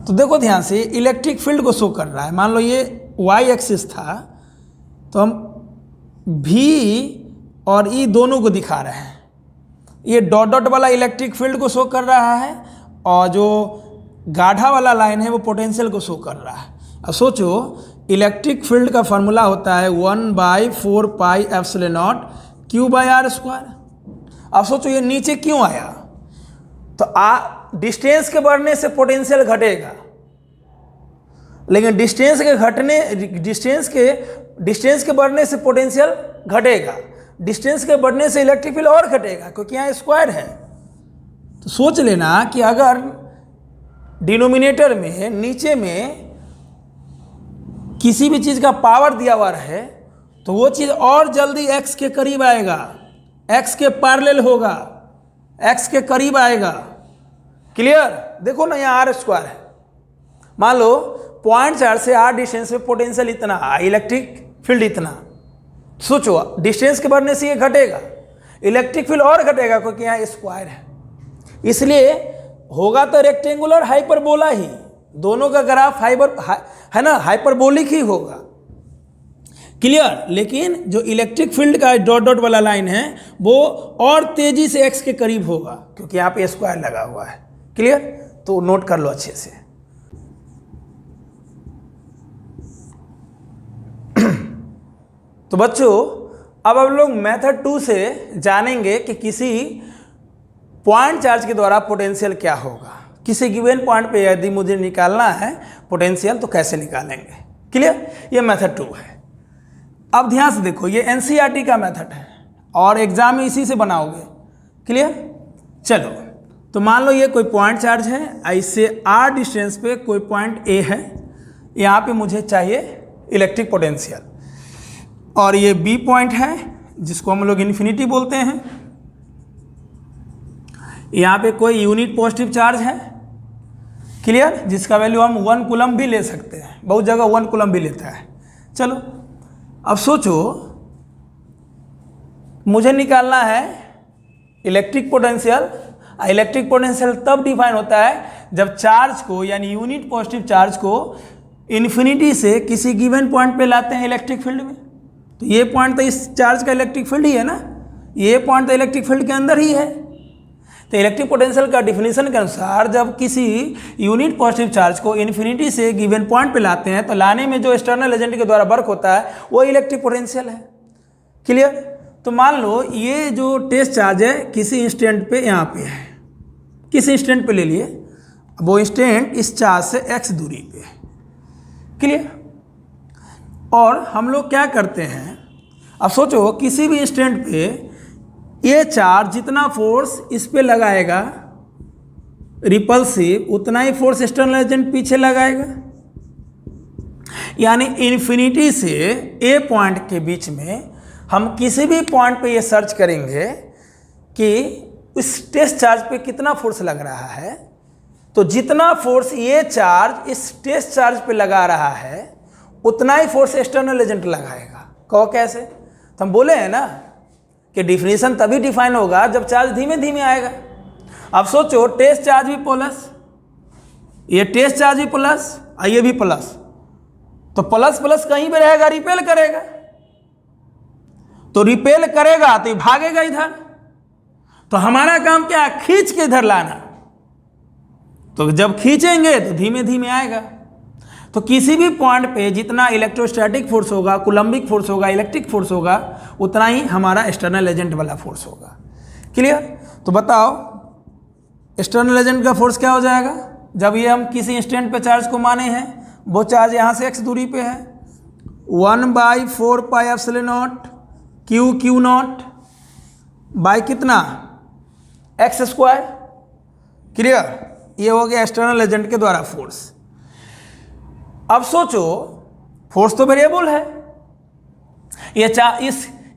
तो देखो ध्यान से, इलेक्ट्रिक फील्ड को शो कर रहा है। मान लो ये y एक्सिस था, तो हम v और e दोनों को दिखा रहे हैं। ये डॉट डॉट वाला इलेक्ट्रिक फील्ड को शो कर रहा है और जो गाढ़ा वाला लाइन है वो पोटेंशियल को शो कर रहा है। अब सोचो, इलेक्ट्रिक फील्ड का फॉर्मूला होता है 1/4πε0 Q/r²। अब सोचो ये नीचे क्यों आया, तो डिस्टेंस के बढ़ने से पोटेंशियल घटेगा, लेकिन डिस्टेंस के बढ़ने से पोटेंशियल घटेगा, डिस्टेंस के बढ़ने से इलेक्ट्रिक फील्ड और घटेगा, क्योंकि यहाँ स्क्वायर है। तो सोच लेना कि अगर डिनोमिनेटर में, नीचे में किसी भी चीज़ का पावर दिया हुआ है तो वो चीज़ और जल्दी x के करीब आएगा, x के पैरेलल होगा, x के करीब आएगा। क्लियर? देखो ना, यहाँ r² है। मान लो पॉइंट चार्ज से r डिस्टेंस में पोटेंशियल इतना, इलेक्ट्रिक फील्ड इतना। सोचो, डिस्टेंस के बढ़ने से ये घटेगा, इलेक्ट्रिक फील्ड और घटेगा क्योंकि यहाँ स्क्वायर है। इसलिए होगा तो रेक्टेंगुलर हाइपरबोला ही, दोनों का ग्राफ है ना, हाइपरबोलिक ही होगा। क्लियर? लेकिन जो इलेक्ट्रिक फील्ड का डॉट डॉट वाला लाइन है वो और तेजी से x के करीब होगा क्योंकि यहाँ पे स्क्वायर लगा हुआ है। क्लियर? तो नोट कर लो अच्छे से। तो बच्चों, अब हम लोग मेथड 2 से जानेंगे कि किसी पॉइंट चार्ज के द्वारा पोटेंशियल क्या होगा। किसी गिवन पॉइंट पे यदि मुझे निकालना है पोटेंशियल तो कैसे निकालेंगे। क्लियर, ये मेथड 2 है। अब ध्यान से देखो, ये एनसीईआरटी का मेथड है और एग्जाम में इसी से बनाओगे। क्लियर, चलो तो मान लो ये कोई पॉइंट चार्ज है, इससे r डिस्टेंस पे कोई पॉइंट A है, यहाँ पे मुझे चाहिए इलेक्ट्रिक पोटेंशियल, और ये B पॉइंट है जिसको हम लोग इन्फिनिटी बोलते हैं। यहाँ पे कोई यूनिट पॉजिटिव चार्ज है, क्लियर, जिसका वैल्यू हम 1 कूलम भी ले सकते हैं, बहुत जगह 1 कूलम भी लेता है। चलो अब सोचो, मुझे निकालना है इलेक्ट्रिक पोटेंशियल। इलेक्ट्रिक पोटेंशियल तब डिफाइन होता है जब चार्ज को, यानी यूनिट पॉजिटिव चार्ज को इन्फिनिटी से किसी गिवन पॉइंट पे लाते हैं इलेक्ट्रिक फील्ड में। तो ये पॉइंट तो इस चार्ज का इलेक्ट्रिक फील्ड ही है ना, ये पॉइंट तो इलेक्ट्रिक फील्ड के अंदर ही है। तो इलेक्ट्रिक पोटेंशियल का डिफिनीशन के अनुसार जब किसी यूनिट पॉजिटिव चार्ज को इन्फिनिटी से गिवन पॉइंट पे लाते हैं तो लाने में जो एक्सटर्नल एजेंट के द्वारा वर्क होता है वो इलेक्ट्रिक पोटेंशियल है। क्लियर, तो मान लो ये जो टेस्ट चार्ज है किसी इंस्टेंट पे यहाँ पे है, किसी इंस्टेंट पे ले लिए, वो इंस्टेंट इस चार्ज से x दूरी पे है। क्लियर, और हम लोग क्या करते हैं, अब सोचो किसी भी इंस्टेंट पे ये चार्ज जितना फोर्स इस पे लगाएगा रिपल्सिव, उतना ही फोर्स एक्सटर्नल एजेंट पीछे लगाएगा। यानी इन्फिनिटी से ए पॉइंट के बीच में हम किसी भी पॉइंट पे ये सर्च करेंगे कि इस टेस्ट चार्ज पे कितना फोर्स लग रहा है, तो जितना फोर्स ये चार्ज इस टेस्ट चार्ज पे लगा रहा है उतना ही फोर्स एक्सटर्नल एजेंट लगाएगा। कहो कैसे, तो हम बोले हैं ना कि डिफिनीशन तभी डिफाइन होगा जब चार्ज धीमे धीमे आएगा। अब सोचो टेस्ट चार्ज भी प्लस, ये टेस्ट चार्ज भी प्लस और ये भी प्लस, तो प्लस प्लस कहीं पे रहेगा, रिपेल करेगा, तो रिपेल करेगा तो ये भागेगा इधर। तो हमारा काम क्या है, खींच के इधर लाना। तो जब खींचेंगे तो धीमे धीमे आएगा। तो किसी भी पॉइंट पे जितना इलेक्ट्रोस्टैटिक फोर्स होगा, कूलम्बिक फोर्स होगा, इलेक्ट्रिक फोर्स होगा, उतना ही हमारा एक्सटर्नल एजेंट वाला फोर्स होगा। क्लियर, तो बताओ एक्सटर्नल एजेंट का फोर्स क्या हो जाएगा जब ये हम किसी इंस्टेंट पे चार्ज को माने हैं, वो चार्ज यहाँ से x दूरी पे है, 1/4πε0 Q0 बाई कितना x²। क्लियर, ये हो गया एक्सटर्नल एजेंट के द्वारा फोर्स। अब सोचो फोर्स तो वेरिएबल है, ये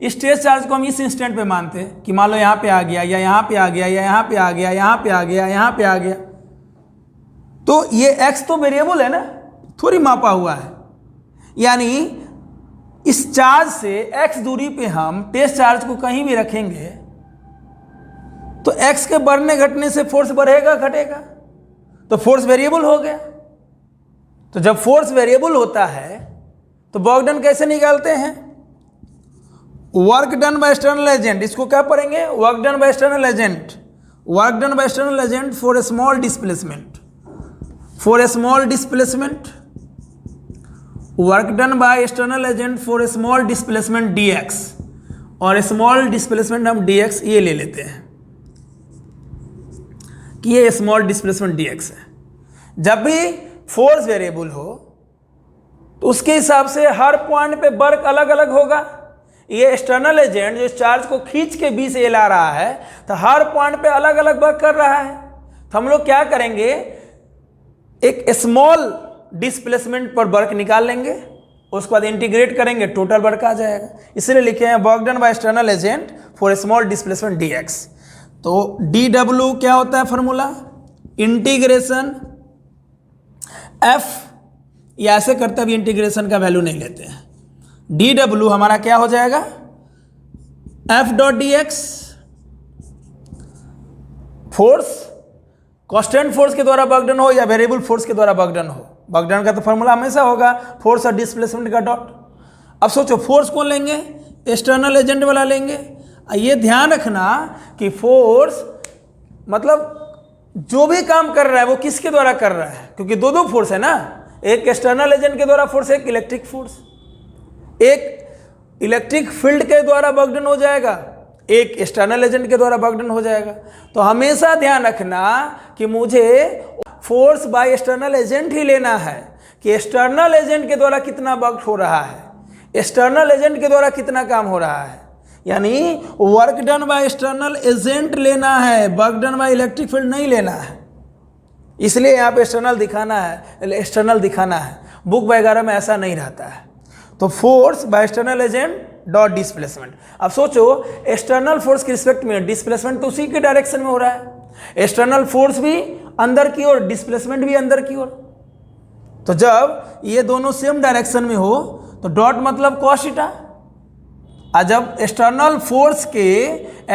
इस टेस्ट चार्ज को हम इस इंस्टेंट पे मानते हैं कि मान लो यहाँ पे आ गया, या यहाँ पे आ गया, या यहाँ पे आ गया, यहाँ पे आ गया, यहाँ पे आ गया, तो ये x तो वेरिएबल है ना, थोड़ी मापा हुआ है। यानी इस चार्ज से x दूरी पे हम टेस्ट चार्ज को कहीं भी रखेंगे तो x के बढ़ने घटने से फोर्स बढ़ेगा घटेगा, तो फोर्स वेरिएबल हो गया। तो जब फोर्स वेरिएबल होता है तो वर्क डन कैसे निकालते हैं, work done by external agent, इसको क्या पढ़ेंगे, work done by external agent, work done by external agent for a small displacement, for a small displacement, work done by external agent for a small displacement dx, और small displacement हम dx ये ले लेते हैं कि ये small displacement dx है। जब भी फोर्स वेरिएबल हो तो उसके हिसाब से हर पॉइंट पे वर्क अलग अलग होगा। ये एक्सटर्नल एजेंट जो चार्ज को खींच के बी से ला रहा है तो हर पॉइंट पे अलग अलग वर्क कर रहा है। तो हम लोग क्या करेंगे, एक स्मॉल डिस्प्लेसमेंट पर वर्क निकाल लेंगे, उसके बाद इंटीग्रेट करेंगे, टोटल वर्क आ जाएगा। इसलिए लिखे हैं work done by external agent for a small displacement dx। तो dw क्या होता है फॉर्मूला, इंटीग्रेशन f, या ऐसे करते अब इंटीग्रेशन का वैल्यू नहीं लेते हैं, dw हमारा क्या हो जाएगा, f.dx, फोर्स कांस्टेंट फोर्स के द्वारा वर्क डन हो या वेरिएबल फोर्स के द्वारा वर्क डन हो, वर्क डन का तो फॉर्मूला हमेशा होगा फोर्स और डिस्प्लेसमेंट का डॉट। अब सोचो फोर्स कौन लेंगे, एक्सटर्नल एजेंट वाला लेंगे। ये ध्यान रखना कि फोर्स मतलब जो भी काम कर रहा है वो किसके द्वारा कर रहा है, क्योंकि दो फोर्स है ना, एक एक्सटर्नल एजेंट के द्वारा फोर्स, एक इलेक्ट्रिक फोर्स, एक इलेक्ट्रिक फील्ड के द्वारा वर्क डन हो जाएगा, एक एक्सटर्नल एजेंट के द्वारा वर्क डन हो जाएगा। तो हमेशा ध्यान रखना कि मुझे फोर्स बाय एक्सटर्नल एजेंट ही लेना है, कि एक्सटर्नल एजेंट के द्वारा कितना वर्क हो रहा है, एक्सटर्नल एजेंट के द्वारा कितना काम हो रहा है, यानी work done by external agent लेना है, work done by electric field नहीं लेना है। इसलिए यहाँ पे एक्सटर्नल दिखाना है, एक्सटर्नल दिखाना है। बुक वगैरह में ऐसा नहीं रहता है। तो force by external agent dot displacement. अब सोचो एक्सटर्नल फोर्स के रिस्पेक्ट में डिस्प्लेसमेंट तो उसी के डायरेक्शन में हो रहा है, एक्सटर्नल फोर्स भी अंदर की ओर, डिस्प्लेसमेंट भी अंदर की ओर। तो जब ये दोनों सेम डायरेक्शन में हो तो डॉट मतलब cos थीटा, और जब एक्सटर्नल फोर्स के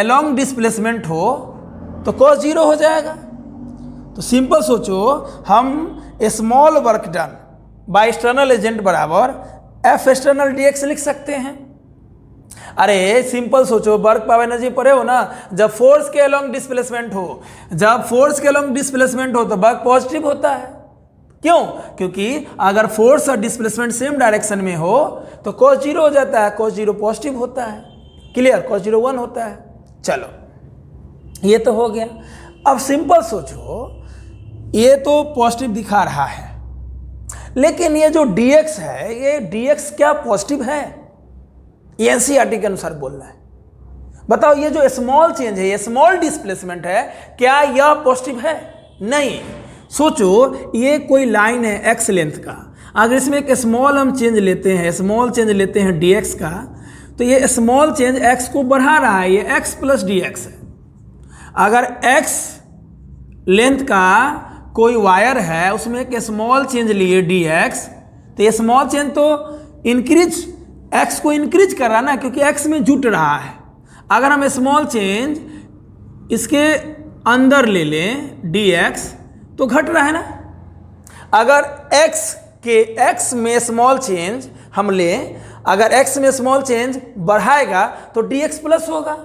अलोंग डिस्प्लेसमेंट हो तो cos 0 हो जाएगा। तो सिंपल सोचो, हम small work done by external agent बराबर एफ एक्सटर्नल डी एक्स लिख सकते हैं। अरे सिंपल सोचो, वर्क पावर एनर्जी पढ़े हो ना, जब फोर्स के अलोंग डिस्प्लेसमेंट हो, जब फोर्स के अलोंग डिस्प्लेसमेंट हो तो वर्क पॉजिटिव होता है। क्यों? क्योंकि अगर फोर्स और डिस्प्लेसमेंट सेम डायरेक्शन में हो तो cos 0 हो जाता है, cos 0 पॉजिटिव होता है। क्लियर? cos 0 1 होता है। चलो ये तो हो गया। अब सिंपल सोचो, ये तो पॉजिटिव दिखा रहा है, लेकिन ये जो dx है, ये dx क्या पॉजिटिव है? ये एनसीईआरटी के अनुसार बोल रहा है। बताओ, ये जो स्मॉल चेंज है, ये स्मॉल डिस्प्लेसमेंट है, क्या यह पॉजिटिव है? नहीं। सोचो, ये कोई लाइन है x लेंथ का, अगर इसमें एक स्मॉल हम चेंज लेते हैं, स्मॉल चेंज लेते हैं dx का, तो ये स्मॉल चेंज x को बढ़ा रहा है, ये x प्लस dx है। अगर x लेंथ का कोई वायर है, उसमें एक स्मॉल चेंज लिए dx, तो ये स्मॉल चेंज तो इंक्रीज, x को इंक्रीज कर रहा है ना, क्योंकि x में जुट रहा है। अगर हम स्मॉल चेंज इसके अंदर ले लें dx, तो घट रहा है ना। अगर x में स्मॉल चेंज हम लें, अगर x में स्मॉल चेंज बढ़ाएगा तो dx प्लस होगा,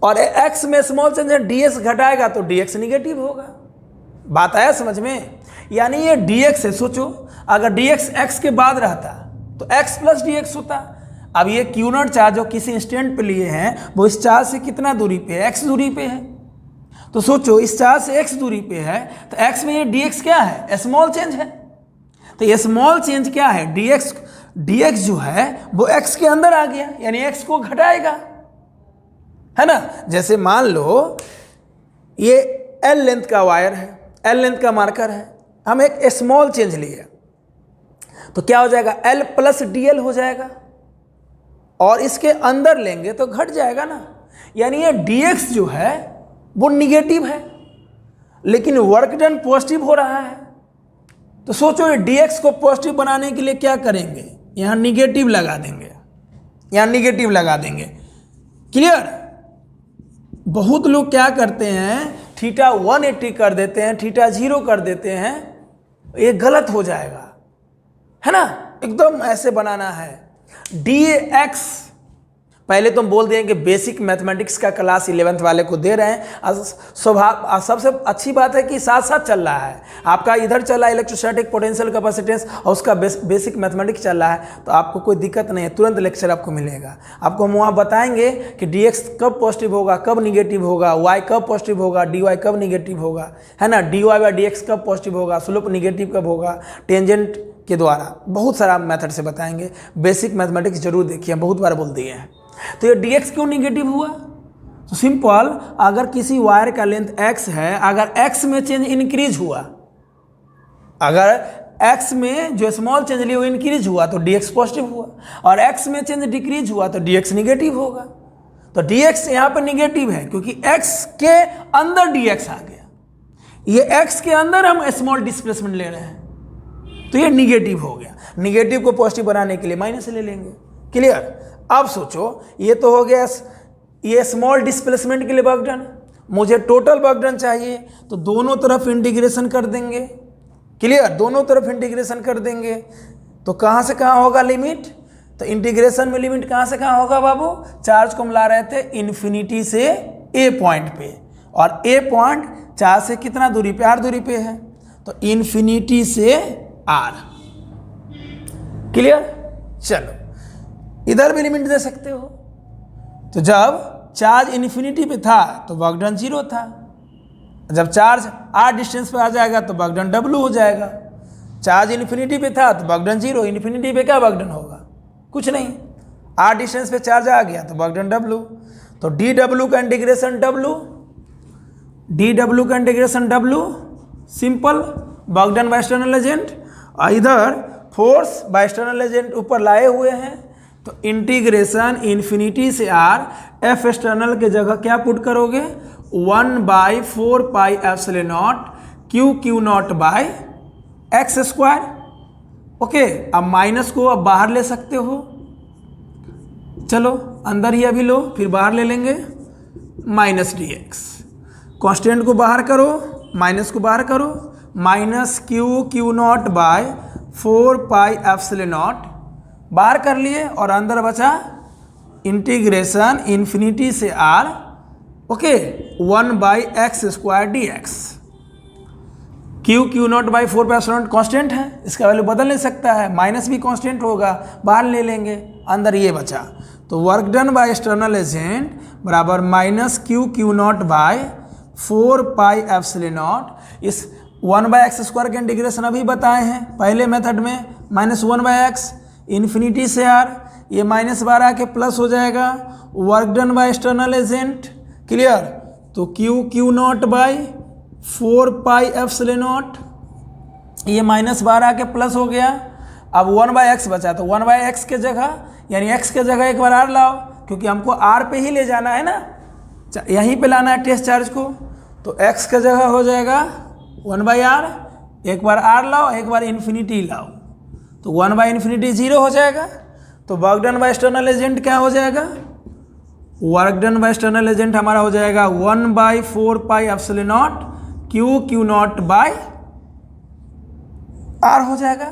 और x में स्मॉल चेंज dx घटाएगा तो dx निगेटिव होगा। बात आया समझ में? यानी ये dx है। सोचो, अगर dx x के बाद रहता तो x प्लस dx होता। अब ये क्यू नॉट चार्ज जो किसी इंस्टेंट पे लिए हैं, वो इस चार्ज से कितना दूरी पे है? x दूरी पे है। तो सोचो, इस चार्ज से x दूरी पे है, तो x में ये dx क्या है? स्मॉल चेंज है। तो ये स्मॉल चेंज क्या है? dx जो है वो x के अंदर आ गया, यानी x को घटाएगा, है ना। जैसे मान लो ये l लेंथ का वायर है, l लेंथ का मार्कर है, हम एक स्मॉल चेंज लिए तो क्या हो जाएगा? l प्लस dl हो जाएगा, और इसके अंदर लेंगे तो घट जाएगा ना। यानी ये dx जो है वो निगेटिव है, लेकिन वर्क डन पॉजिटिव हो रहा है। तो सोचो, ये dx को पॉजिटिव बनाने के लिए क्या करेंगे? यहाँ निगेटिव लगा देंगे, यहाँ निगेटिव लगा देंगे। क्लियर? बहुत लोग क्या करते हैं, थीटा 180 कर देते हैं, थीटा 0 कर देते हैं, ये गलत हो जाएगा, है ना। एकदम ऐसे बनाना है। dx पहले तो हम बोल दें कि बेसिक मैथमेटिक्स का क्लास 11th वाले को दे रहे हैं। स्वभाव सबसे अच्छी बात है कि साथ साथ चल रहा है आपका, इधर चल रहा है इलेक्ट्रोस्टैटिक पोटेंशियल कैपेसिटेंस और उसका बेसिक मैथमेटिक्स चल रहा है, तो आपको कोई दिक्कत नहीं है, तुरंत लेक्चर आपको मिलेगा। आपको हम वहाँ बताएंगे कि dx कब पॉजिटिव होगा, कब निगेटिव होगा, y कब पॉजिटिव होगा, dy कब निगेटिव होगा, है ना, dy बाई dx कब पॉजिटिव होगा, स्लोप निगेटिव कब होगा, टेंजेंट के द्वारा बहुत सारा मेथड से बताएंगे। बेसिक मैथमेटिक्स जरूर देखिए, बहुत बार बोल दिए हैं। तो ये dx क्यों निगेटिव हुआ? तो सिंपल, अगर किसी वायर का लेंथ x है, अगर x में चेंज इंक्रीज हुआ, अगर x में जो स्मॉल चेंज लिया वो इंक्रीज हुआ तो dx पॉजिटिव हुआ, और x में चेंज डिक्रीज हुआ तो dx निगेटिव होगा। तो dx यहाँ पर निगेटिव है क्योंकि x के अंदर dx आ गया, ये x के अंदर हम स्मॉल डिस्प्लेसमेंट ले रहे हैं, तो ये निगेटिव हो गया। निगेटिव को पॉजिटिव बनाने के लिए माइनस ले लेंगे। क्लियर? अब सोचो, ये तो हो गया ये स्मॉल डिस्प्लेसमेंट के लिए वर्क डन। मुझे टोटल वर्क डन चाहिए, तो दोनों तरफ इंटीग्रेशन कर देंगे। क्लियर? दोनों तरफ इंटीग्रेशन कर देंगे तो कहाँ से कहाँ होगा लिमिट? तो इंटीग्रेशन में लिमिट कहाँ से कहाँ होगा बाबू? चार्ज को हम ला रहे थे इन्फिनिटी से ए पॉइंट पे, और ए पॉइंट चार्ज से कितना दूरी पे? r दूरी पे है, तो इन्फिनिटी से r। क्लियर? चलो, इधर भी लिमिट दे सकते हो। तो जब चार्ज इन्फिनिटी पे था तो वर्क डन 0 था, जब चार्ज r डिस्टेंस पे आ जाएगा तो वर्क डन W हो जाएगा। चार्ज इन्फिनिटी पे था तो वर्क डन 0, इन्फिनिटी पे क्या वर्क डन होगा, कुछ नहीं। r डिस्टेंस पे चार्ज आ गया तो वर्क डन w, तो dw का इंटीग्रेशन w, dw का integration w, simple, work done by external agent. इधर फोर्स बाय एक्सटर्नल एजेंट ऊपर लाए हुए हैं, तो इंटीग्रेशन इन्फिनिटी से r, एफ एक्सटर्नल के जगह क्या पुट करोगे, 1/4 pi epsilon naught q not by x square. Okay, अब माइनस को अब बाहर ले सकते हो, चलो अंदर ही अभी लो, फिर बाहर ले लेंगे, माइनस डी एक्स, कॉन्स्टेंट को बाहर करो, माइनस को बाहर करो, minus q not by 4 pi epsilon naught बाहर कर लिए, और अंदर बचा इंटीग्रेशन इन्फिनिटी से r, okay, 1/x square d x. Q not by 4 pi epsilon naught constant है, इसका वैल्यू बदल नहीं सकता है, माइनस भी कॉन्स्टेंट होगा, बाहर ले लेंगे, अंदर ये बचा, तो work done by external agent बराबर minus q not by 4 pi epsilon not. इस 1/x स्क्वायर के इंटीग्रेशन अभी बताए हैं पहले मेथड में, -1/x इन्फिनिटी से r, ये माइनस बाहर आके प्लस हो जाएगा, work done by external agent, clear. तो q not by 4 pi epsilon not, ये माइनस बाहर आके प्लस हो गया, अब 1/x बचा, तो 1/x के जगह यानी x के जगह एक बार r लाओ, क्योंकि हमको r पे ही ले जाना है ना, यहीं पे लाना है टेस्ट चार्ज को, तो x के जगह हो जाएगा 1/r, एक बार r लाओ, एक बार इन्फिनिटी लाओ, तो 1/∞ 0 हो जाएगा। तो work done by external agent क्या हो जाएगा, work done by external agent हमारा हो जाएगा 1/4 pi epsilon naught q not by r हो जाएगा।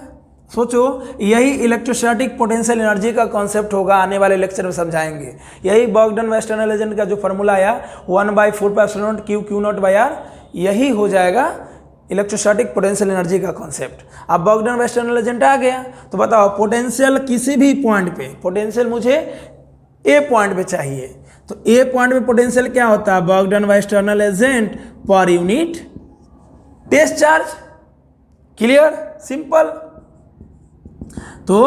सोचो, यही इलेक्ट्रोस्टैटिक पोटेंशियल एनर्जी का कॉन्सेप्ट होगा, आने वाले लेक्चर में समझाएंगे। यही work done by external agent का जो फॉर्मूला आया 1/4 pi epsilon naught q not by r, यही हो जाएगा इलेक्ट्रोस्टैटिक पोटेंशियल एनर्जी का कॉन्सेप्ट। अब work done by external agent आ गया, तो बताओ पोटेंशियल किसी भी पॉइंट पे, पोटेंशियल मुझे ए पॉइंट पे चाहिए, तो ए पॉइंट पे पोटेंशियल क्या होता है, work done by external agent per unit test charge, clear, simple. तो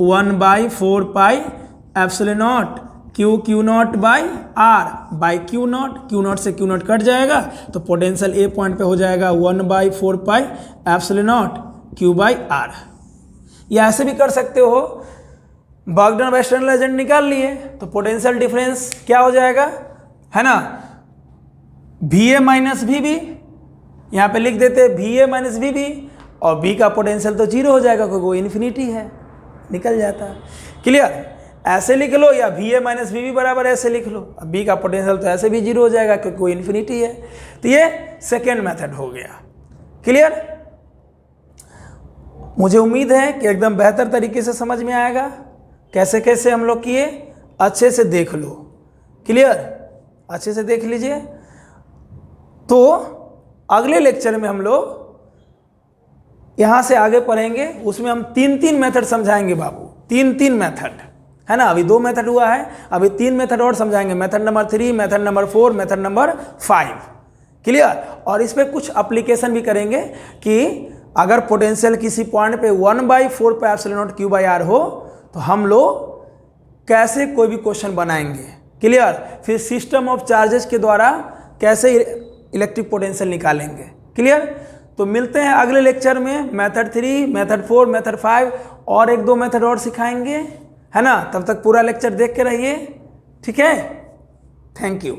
1/4 pi epsilon naught q not by r by q naught से क्यू नॉट कट जाएगा, तो पोटेंशियल ए पॉइंट पे हो जाएगा 1/4 pi epsilon naught q by r। या ऐसे भी कर सकते हो, work done by external agent निकाल लिए, तो पोटेंशियल डिफरेंस क्या हो जाएगा, है ना, VA माइनस VB, यहाँ पे लिख देते VA माइनस VB, और B का पोटेंशियल तो 0 हो जाएगा क्योंकि वो इन्फिनिटी है, निकल जाता है, क्लियर। ऐसे लिख लो, या VA माइनस VB बराबर ऐसे लिख लो, अब B का पोटेंशियल तो ऐसे भी 0 हो जाएगा क्योंकि वो इन्फिनिटी है। तो ये सेकेंड मेथड हो गया, क्लियर। मुझे उम्मीद है कि एकदम बेहतर तरीके से समझ में आएगा, कैसे कैसे हम लोग किए, अच्छे से देख लो, क्लियर, अच्छे से देख लीजिए। तो अगले लेक्चर में हम लोग यहाँ से आगे पढ़ेंगे, उसमें हम 3 मेथड समझाएंगे बाबू, 3 मेथड, है ना। अभी 2 मेथड हुआ है, अभी 3 मेथड और समझाएंगे, method number 3, method number 4, method number 5, clear. और इस पर कुछ एप्लीकेशन भी करेंगे कि अगर पोटेंशियल किसी पॉइंट पे 1/4 pi epsilon naught q by r हो, तो हम लोग कैसे कोई भी क्वेश्चन बनाएंगे, क्लियर। फिर सिस्टम ऑफ चार्जेस के द्वारा कैसे इलेक्ट्रिक पोटेंशियल निकालेंगे, क्लियर। तो मिलते हैं अगले लेक्चर में, मेथड 3, मेथड 4, मेथड 5 और 1-2 मेथड और सिखाएंगे, है ना। तब तक पूरा लेक्चर देख के रहिए, ठीक है। Thank you.